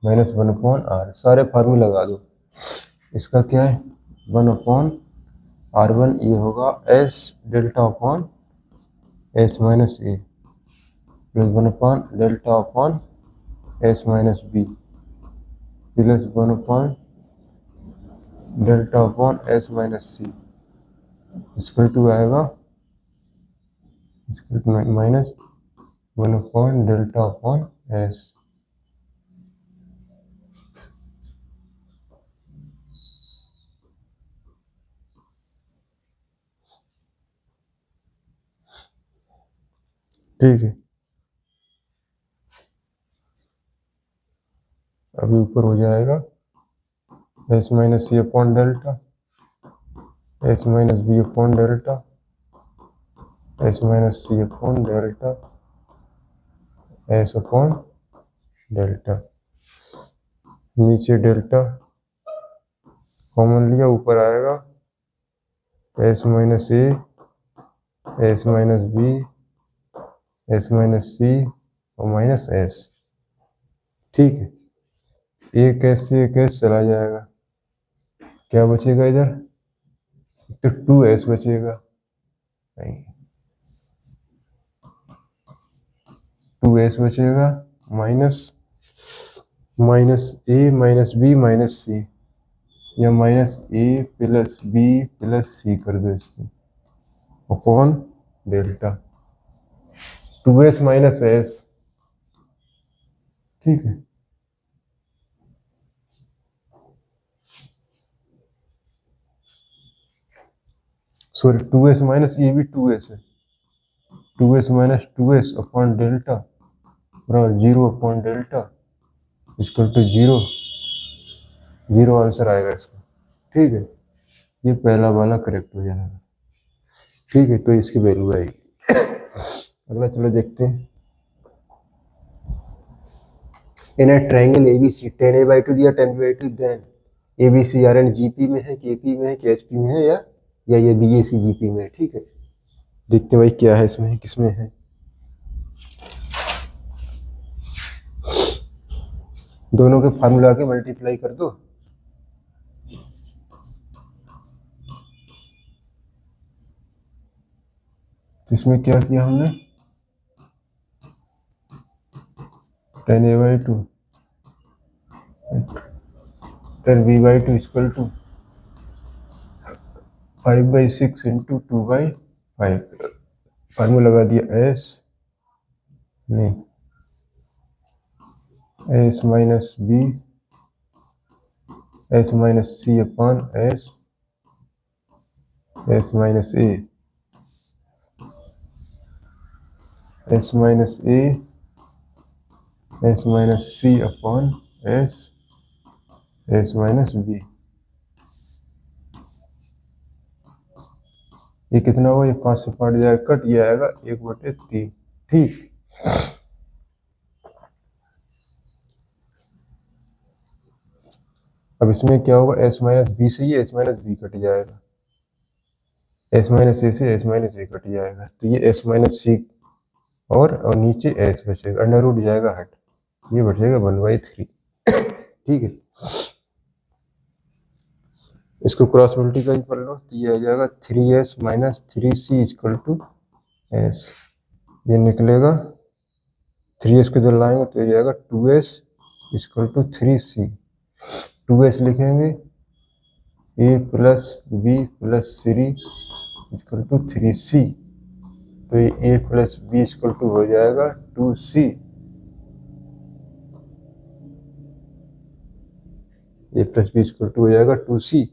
minus 1/r, सारे फार्मूले लगा दो। इसका क्या है 1/r1, ये होगा s delta upon s minus a plus 1 delta upon s minus b plus 1 delta upon s minus c equal to आएगा माइनस 1 डेल्टा अपॉन s। ठीक है, अभी ऊपर हो जाएगा s minus C upon delta, s minus B upon delta, s minus C upon delta, s upon delta, नीचे delta common लिया, ऊपर आएगा s minus A, s minus B, s minus सी और माइनस s, ठीक है। एक s से एक s चला जाएगा, क्या बचेगा इधर, तो 2s बचेगा, नहीं 2s बचेगा, minus a minus b minus c, या minus a plus b plus c कर दो इसको, upon delta 2s minus s, ठीक है। सॉरी 2s माइनस, ये भी 2s है, 2s minus 2s upon delta बराबर 0 upon delta equal to 0, 0 answer आएगा इसका, ठीक है। ये पहला वाला करेक्ट हो जाएगा, ठीक है, तो इसकी वैल्यू आएगी। अगला चलो देखते हैं, इन ए ट्रायंगल ABC 10a/2 दिया 10b/2, then ABC RN GP में है, KP में है, KHP में है, या ये BAC GP में है, ठीक है। देखते हैं भाई क्या है इसमें, किसमें है। दोनों के फार्मूला के मल्टीप्लाई कर दो, तो इसमें क्या किया हमने 10a/2 10b/2 equal to 5/6 into 2/5, formula लगा दिया s, नहीं s minus b, s minus c upon s, s minus a, s minus a, s minus c upon s, s minus b। ये कितना होगा, ये 5 से 5 जाएगा, कट ये आएगा 1/3, ठीक। अब इसमें क्या होगा, एस माइनस बी से ही एस माइनस बी कट जाएगा, एस माइनस ए से एस माइनस ए कट जाएगा, तो ये एस माइनस सी और नीचे एस बचेगा, अंडर रूट जाएगा हट, ये बचेगा 1/3। ठीक है, इसको क्रॉस मल्टीप्लाई कर लो तो ये आ जाएगा 3s minus 3c equal to S, ये निकलेगा 3s को जब लाएंगे तो ये जाएगा 2s equal to 3c, 2s लिखेंगे a plus B plus C equal to 3c, तो ये a plus B equal to हो जाएगा 2c, a plus B equal to हो जाएगा 2c।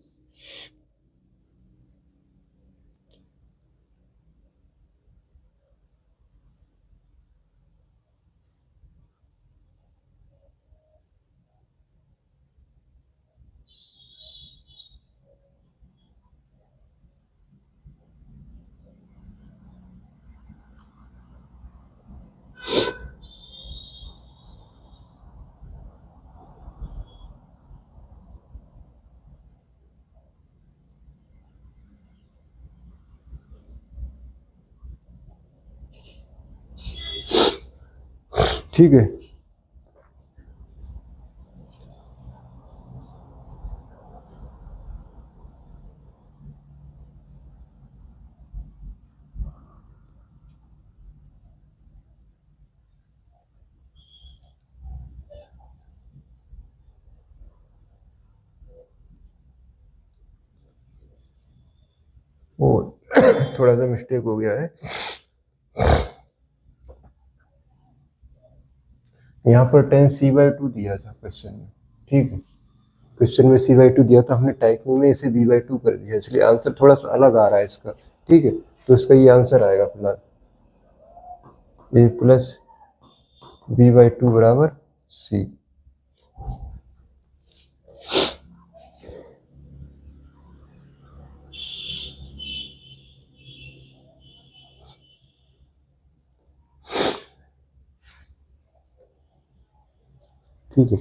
ठीक है, वो थोड़ा सा मिस्टेक हो गया है, यहाँ पर 10c/2 दिया था क्वेश्चन में। ठीक है, क्वेश्चन में c/2 दिया था, हमने टाइपिंग में इसे b/2 कर दिया, इसलिए आंसर थोड़ा सा अलग आ रहा है इसका। ठीक है, तो इसका ये आंसर आएगा फिलहाल a प्लस b/2 बराबर c। ठीक है,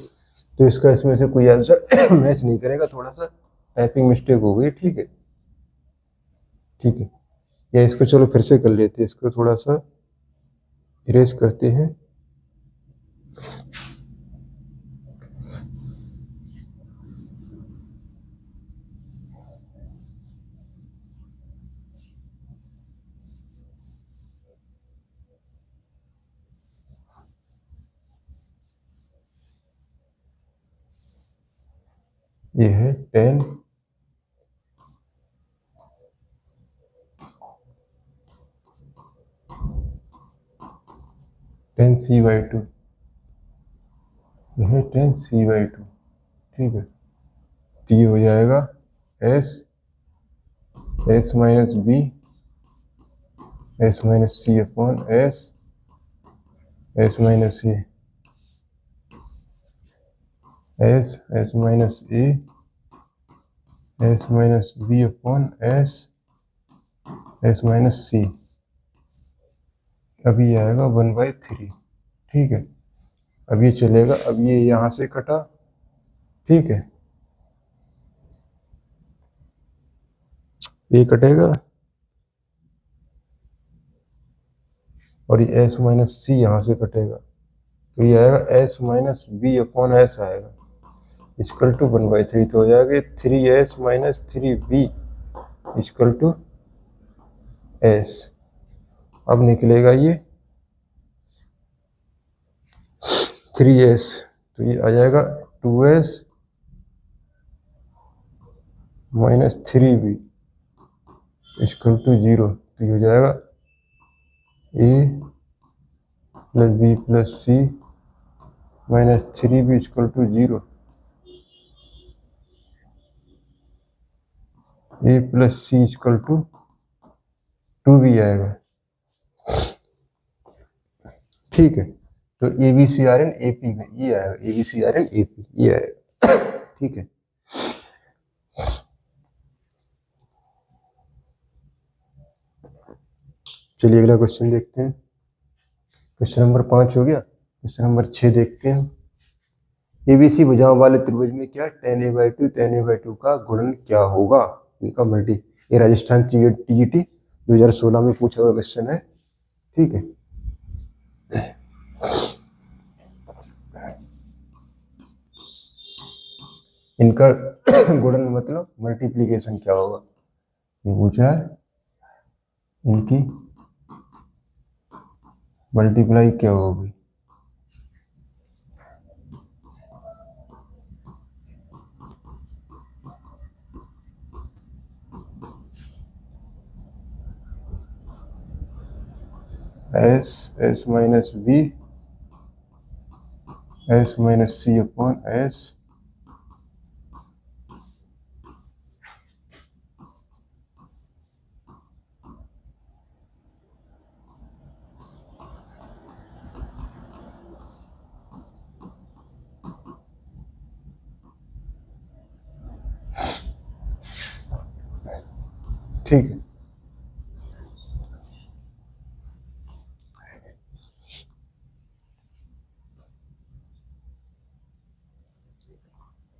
तो इसका इसमें से कोई आंसर मैच नहीं करेगा, थोड़ा सा टाइपिंग मिस्टेक हो गई। ठीक है, ठीक है, या इसको चलो फिर से कर लेते हैं, इसको थोड़ा सा इरेज करते हैं। ये है 10c/2, यह है 10c/2। ठीक है, तो ये हो जाएगा s minus B s minus C upon s minus A s minus A s minus B upon s minus C, अब ये आएगा 1/3। ठीक है, अब ये चलेगा, अब ये यहाँ से कटा। ठीक है, ये कटेगा और ये s माइनस सी यहाँ से कटेगा, तो ये आएगा s minus B upon S आएगा इक्वल टू 1/3, तो हो जाएगा 3s minus 3b equal to s। अब निकलेगा ये 3s, तो ये आ जाएगा 2s minus 3b equal to 0, तो ये हो जाएगा a plus b plus c minus 3b equal to 0, a plus c equal to 2b आएगा। ठीक है, तो ABCRN AP में ये आएगा, ABCRN AP ये आएगा। ठीक है, चलिए अगला क्वेश्चन देखते हैं। क्वेश्चन नंबर 5 हो गया, क्वेश्चन नंबर 6 देखते हैं। एबीसी भुजाओं वाले त्रिभुज में क्या tan a/2 का गुणन क्या होगा, इनका मल्टी। ये राजस्थान टीजीटी 2016 में पूछा हुआ क्वेश्चन है, ठीक है। इनका गुणन मतलब मल्टीप्लीकेशन क्या होगा, ये पूछा है। इनकी मल्टीप्लाई क्या होगी, S minus B S minus C upon S. ठीक है,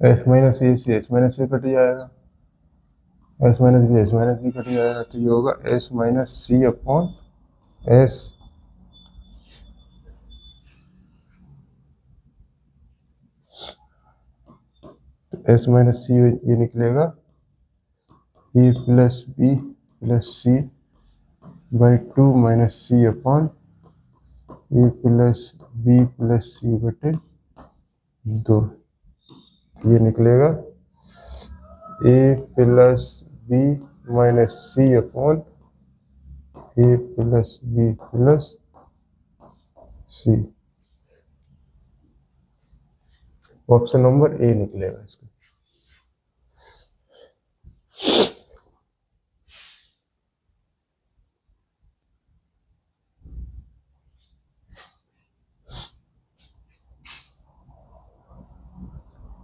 एस माइनस ए से एस माइनस ए कट जाएगा, एस माइनस बी कट जाएगा, तो ये होगा S minus C upon S. S minus C ये निकलेगा A plus B plus C by 2 minus C upon A plus B plus C बटे 2। ये निकलेगा A plus B minus C upon A plus B plus C. Option number A निकलेगा इसका।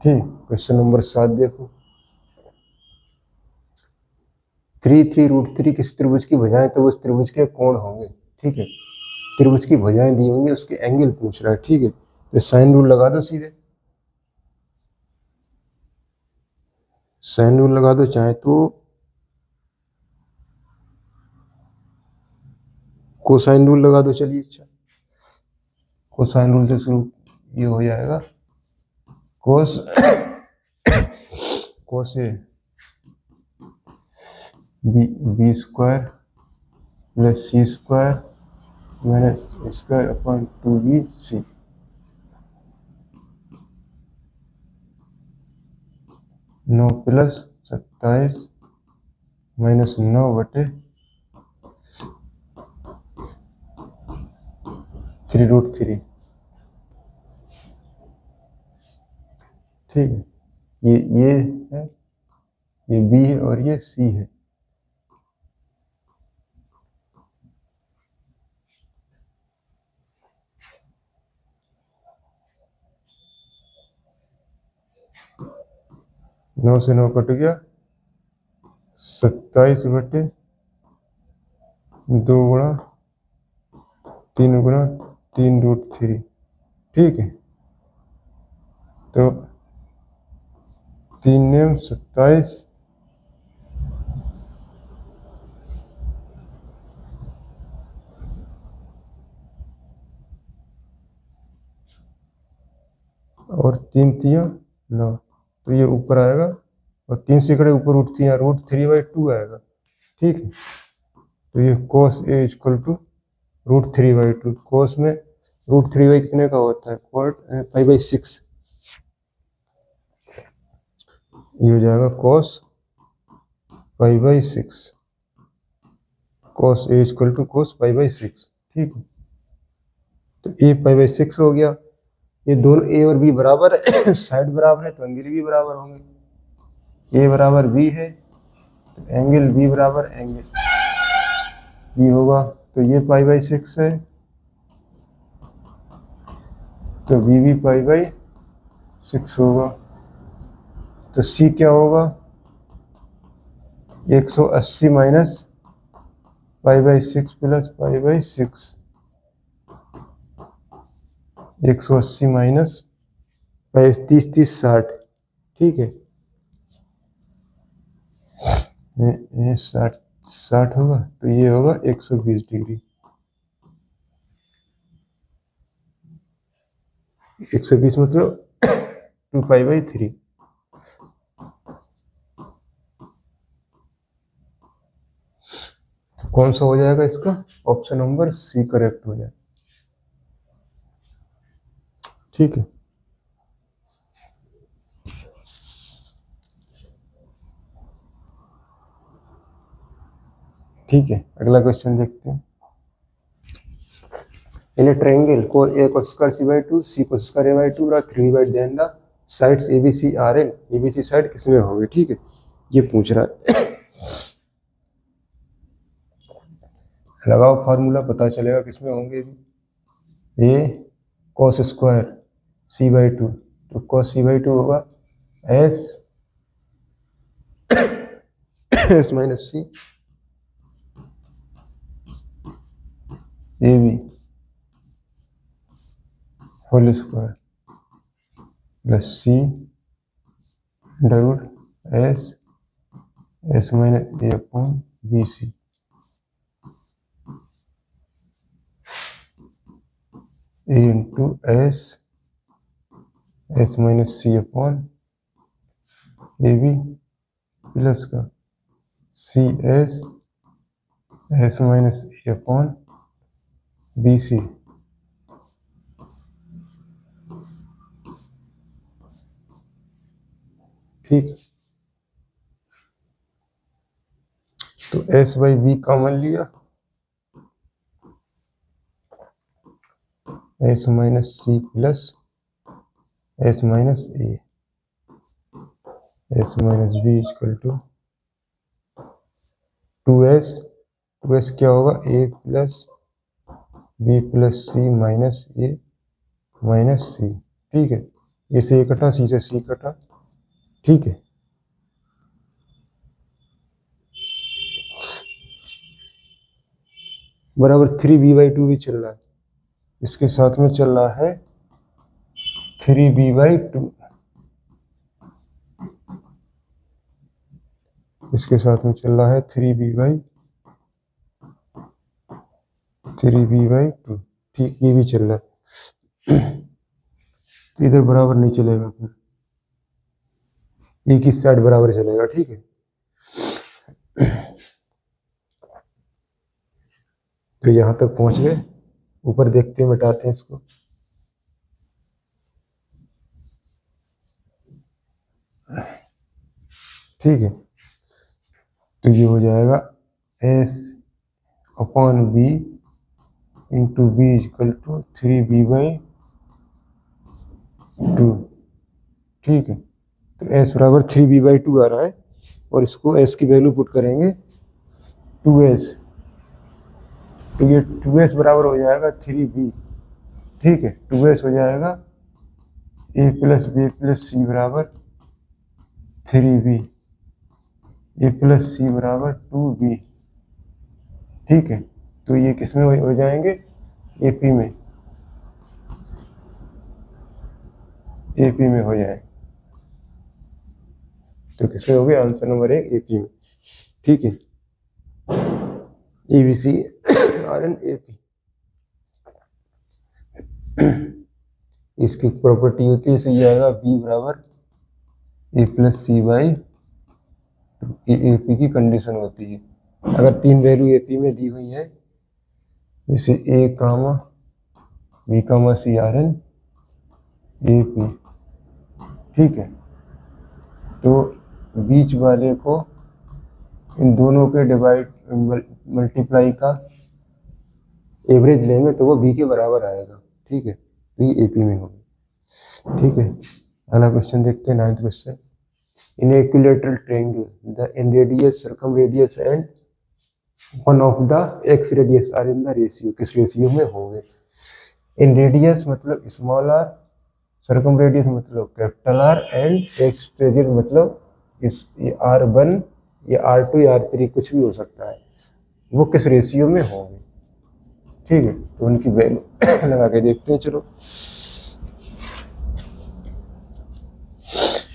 ठीक, question number 7 देखो। 3√3 किस त्रिभुज की भुजाएं, तो उस त्रिभुज के कोण होंगे, ठीक है। त्रिभुज की भुजाएं दी होंगी, उसके एंगल पूछ रहा है, ठीक है। तो साइन रूल लगा दो सीधे, साइन रूल लगा दो, चाहे तो कोसाइन रूल लगा दो। चलिए, अच्छा, कोसाइन रूल से शुरू ये हो जाएगा, cos cos A B square plus C square minus square upon 2bc। 9 plus 27 minus 9 बटे 3√3। ठीक है, ये है, ये बी है और ये सी है। नौ से 9 कट गया, 27 बटे 2 गुणा 3 गुणा 3√3। ठीक है, तो 3 नेम 27 और 3 3 9, तो ये ऊपर आएगा और 3 सिकड़े ऊपर उठती हैं, √3/2 आएगा। ठीक है, तो ये cos a इक्वल टू √3/2। कोस में √3 कितने का होता है, 5/6। ये हो जाएगा cos 5/6, cos a equal to cos 5/6। ठीक है, तो a 5/6 हो गया। ये दोनों a और b बराबर है, साइड बराबर है तो एंगल भी बराबर होंगे। a बराबर b है तो एंगल b बराबर एंगल b होगा। तो ये 5/6 है तो b भी 5/6 होगा। तो c क्या होगा, 180 माइनस 5/6 प्लस 5/6। 180 माइनस 30 30 60, ठीक है। ये 60 60 होगा तो ये होगा 120 डिग्री। 120 मतलब 2π/3। कौन सा हो जाएगा इसका? ऑप्शन नंबर सी करेक्ट हो जाए, ठीक है। ठीक है, अगला क्वेश्चन देखते हैं। इन ए ट्रायंगल को a cos square c/2 c cos square a/2 बराबर 3 then the sides abc are in. abc side किसमें होगी, ठीक है, ये पूछ रहा है। लगाओ फार्मूला, पता चलेगा किसमें होंगे। a cos स्क्वायर c/2, तो cos c/2 होगा s s - c ab whole square plus c under root s s - a upon bc। a into s s - c upon A B plus का C S s - a upon B C. ठीक, तो s/b common लिया, s - c plus s - a, s - b equal to 2s। 2s क्या होगा, a plus b plus c minus a minus c, ठीक है। ए से ए कटा, सी से सी कटा, ठीक है। बराबर 3b/2 भी चल रहा है, इसके साथ में चल रहा है 3b/2, इसके साथ में चल रहा है 3b/2, ठीक, ये भी चल रहा है। तो इधर बराबर नहीं चलेगा, फिर एक ही साइड बराबर चलेगा, ठीक है। तो यहां तक पहुंच गए, ऊपर देखते हैं, मिटाते हैं इसको। ठीक है, तो ये हो जाएगा s अपॉन b into B equal to 3b/2, ठीक है। तो s बराबर 3b/2 आ रहा है, और इसको s की वैल्यू पुट करेंगे 2s, तो ये 2s बराबर हो जाएगा 3b, ठीक है। 2s हो जाएगा a plus b plus c बराबर 3b, a प्लस c बराबर 2b, ठीक है। तो ये किस में हो जाएंगे, एपी में, एपी में हो जाए। तो किसमें हो गया, आंसर नंबर 1 एपी में, ठीक है। एबीसी आर एन एपी, इसकी प्रॉपर्टी होती है, इसे आएगा बी बराबर ए प्लस सी बाई, एपी की कंडीशन होती है। अगर 3 वैल्यू एपी में दी हुई है, जैसे A comma B comma C are in AP, ठीक है, तो बीच वाले को इन दोनों के डिवाइड मल्टीप्लाई का एवरेज लेंगे तो वो बी के बराबर आएगा, ठीक है। तो ये एपी में होगा, ठीक है। अगला क्वेश्चन देखते हैं, 9th question. In equilateral triangle the in radius circum radius and one of the ex radius are in the ratio, किस रेशियो में होंगे। इन रेडियस मतलब स्मॉल आर, सर्कम रेडियस मतलब capital R, and ex radius मतलब इस R1 या R2 या R3 कुछ भी हो सकता है, वो किस रेशियो में होंगे, ठीक है। तो उनकी वैल्यू लगा के देखते हैं, चलो।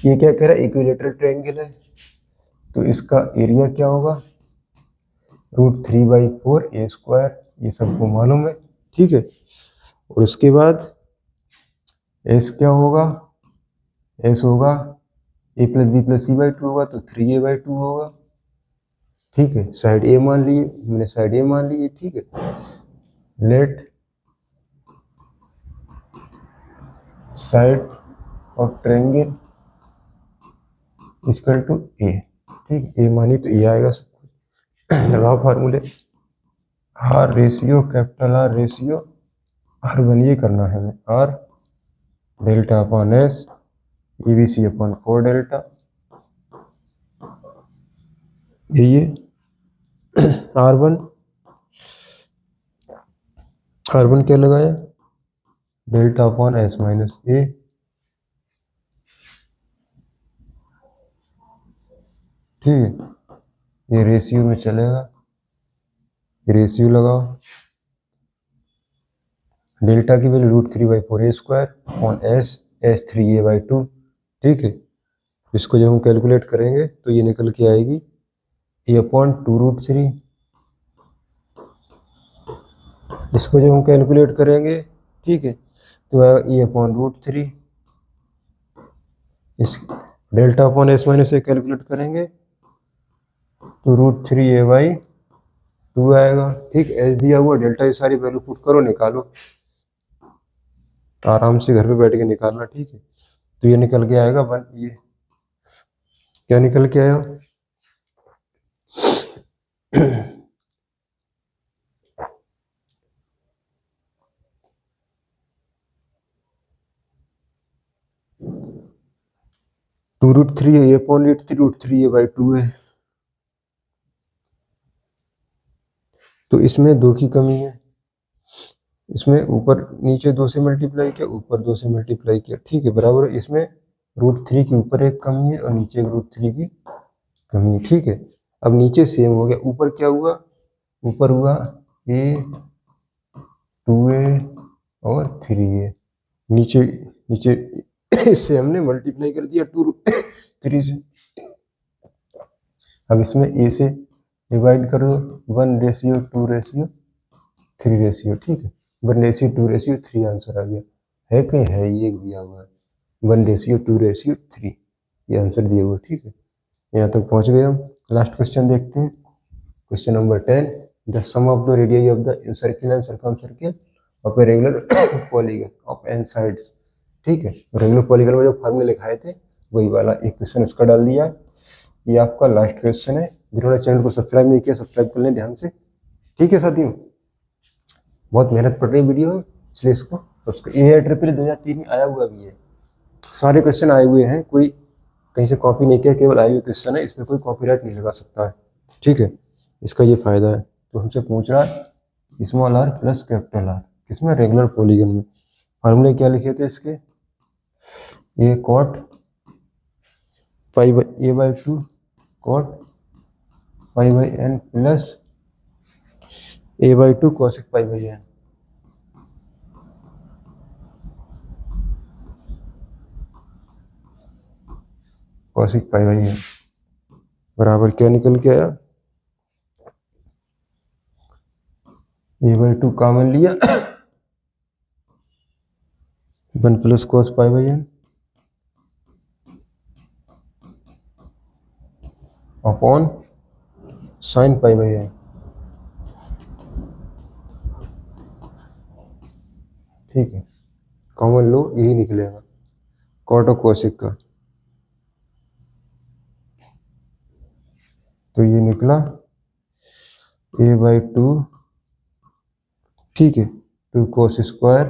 ये क्या कह रहा है, इक्विलेटरल ट्रायंगल है, तो इसका एरिया क्या होगा, √3/4 a स्क्वायर, ये सबको मालूम है, ठीक है। और उसके बाद एस क्या होगा, एस होगा a+b+c/2 होगा, तो 3a/2 होगा, ठीक है। साइड ए मान लिए, मैंने साइड ए मान ली, ठीक है। Let side of triangle equal to A, ठीक, ए मानी तो ए आएगा सब कुछ। लगाओ फार्मूले, R ratio, capital R ratio R1 ये करना है हमें, R delta upon S EBC upon 4 delta, ये R1 क्या लगाया, delta upon S minus A, ठीक है। ये रेशियो में चलेगा, रेशियो लगाओ, डेल्टा की value √3/4 a square upon S 3a/2, ठीक है। इसको जब हम कैलकुलेट करेंगे तो ये निकल के आएगी a/2√3, इसको जब हम कैलकुलेट करेंगे, ठीक है, तो a/√3, इस डेल्टा अपॉन एस माइनस ए कैलकुलेट करेंगे तो √3a/2 आएगा, ठीक। एस दिया हुआ, डेल्टा ये सारी वैल्यू पुट करो, निकालो, आराम से घर पे बैठ के निकालना, ठीक है। तो ये निकल के आएगा 1, ये क्या निकल के आया, √3a/√3 है। तो इसमें 2 की कमी है, इसमें ऊपर नीचे 2 से मल्टीप्लाई किया, ऊपर 2 से मल्टीप्लाई किया, ठीक है, बराबर। इसमें √3 के ऊपर एक कमी है और नीचे √3 की कमी है, ठीक है। अब नीचे सेम हो गया, ऊपर क्या हुआ, ऊपर हुआ a 2a और 3a, नीचे नीचे इससे हमने मल्टीप्लाई कर दिया 2√3 से। अब इसमें a से डिवाइड करो, 1:2:3, ठीक है, 1:2:3 आंसर आ गया, है कहीं, है, ये दिया हुआ है 1:2:3, ये आंसर दिया हुआ है, ठीक है। यहाँ तक पहुँच गए हम। लास्ट क्वेश्चन देखते हैं, question number 10, the sum of the radius of the circle and circumcircle of a regular polygon of N sides, ठीक है। रेगुलर पॉलीगन में जो फॉर्मूले लिखाए थे वही वाला एक क्वेश्चन उसका डाल दिया। ये आपका लास्ट क्वेश्चन है, जिन्होंने चैनल को सब्सक्राइब नहीं किया सब्सक्राइब कर लें ध्यान से, ठीक है साथियों। बहुत मेहनत पड़ रही वीडियो में, इसलिए इसको उसको AIEEE 2003 में आया हुआ भी है, सारे क्वेश्चन आए हुए हैं, कोई कहीं से कॉपी नहीं किया, केवल आए हुए क्वेश्चन है, इसमें कोई कॉपीराइट नहीं लगा सकता है, ठीक है। इसका ये फायदा है। तो हमसे पूछ रहा है small r plus capital R, किसमें, रेगुलर पॉलीगन में। फार्मूले क्या लिखे थे इसके, a cot a/2 cot π/n plus a/2 cosec π/n, cosec π/n बराबर क्या निकल के आया, a/2 कॉमन लिया 1 plus cos π/n upon sin π/n, ठीक है। कॉमन लो, यही निकलेगा कॉट और कोसेक का, तो ये निकला a/2, ठीक है, 2 cos square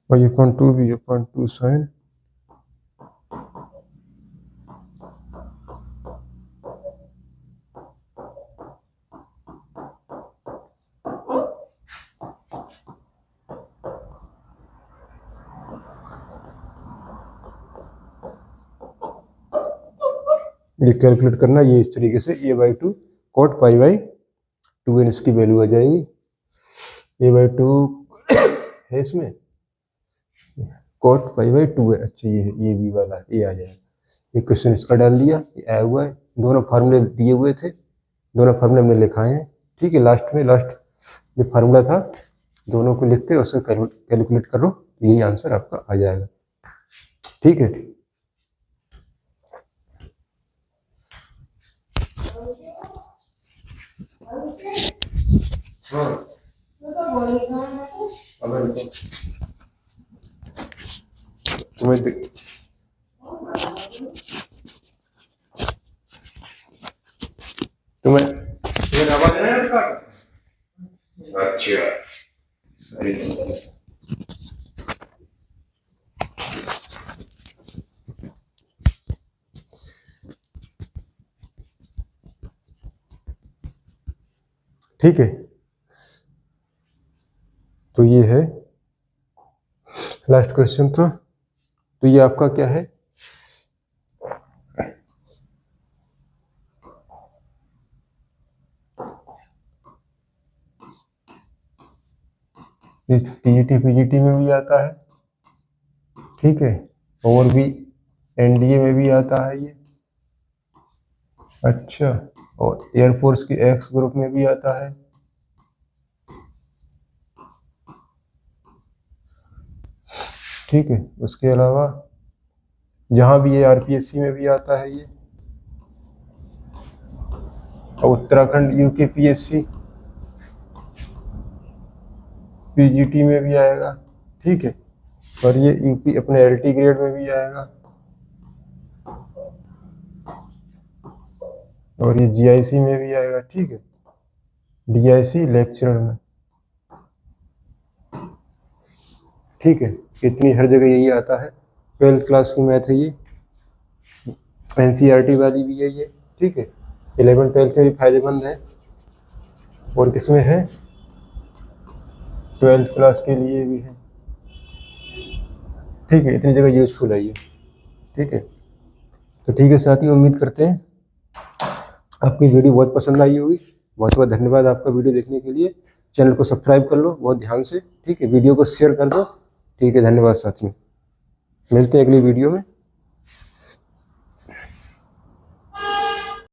y/2 b/2 sin, ये कैलकुलेट करना, ये इस तरीके से a/2 cot π/2n इसकी वैल्यू आ जाएगी। a/2 है इसमें, cot π/2 है। अच्छा ये भी वाला ये आ जाएगा। ये क्वेश्चन इसका डाल दिया, ये आया हुआ है, दोनों फार्मूले दिए हुए थे, दोनों फार्मूले हमने लिखाए हैं। ठीक है, लास्ट जो फार्मूला था दोनों को लिख के उसको कैलकुलेट करो, यही आंसर आपका आ जाएगा। ठीक है, हाँ तुम्हें आवाज नहीं आ रहा? अच्छा सही। ठीक है, तो ये है लास्ट क्वेश्चन था। तो ये आपका क्या है, टीजीटी पीजीटी में भी आता है, ठीक है, और भी एनडीए में भी आता है ये। अच्छा, और एयरफोर्स की एक्स ग्रुप में भी आता है। ठीक है, उसके अलावा जहां भी ये आरपीएससी में भी आता है ये, और उत्तराखंड यूकेपीएससी पीजीटी में भी आएगा। ठीक है, और ये यूपी अपने एलटी ग्रेड में भी आएगा, और ये जीआईसी में भी आएगा। ठीक है, डीआईसी लेक्चरर में। ठीक है, इतनी हर जगह यही आता है। 12th क्लास की मैथ है ये, एनसीईआरटी वाली भी है ये। ठीक है, 11th 12th में भी फायदेमंद है, और किसमें है, 12th क्लास के लिए भी है। ठीक है, इतनी जगह यूजफुल है ये। ठीक है, तो ठीक है साथियों, उम्मीद करते हैं आपकी वीडियो बहुत पसंद आई होगी। बहुत बहुत धन्यवाद आपका वीडियो देखने के लिए। चैनल को सब्सक्राइब कर लो बहुत ध्यान से। ठीक है, वीडियो को शेयर कर दो। ठीक है, धन्यवाद साथियों, मिलते हैं अगली वीडियो में।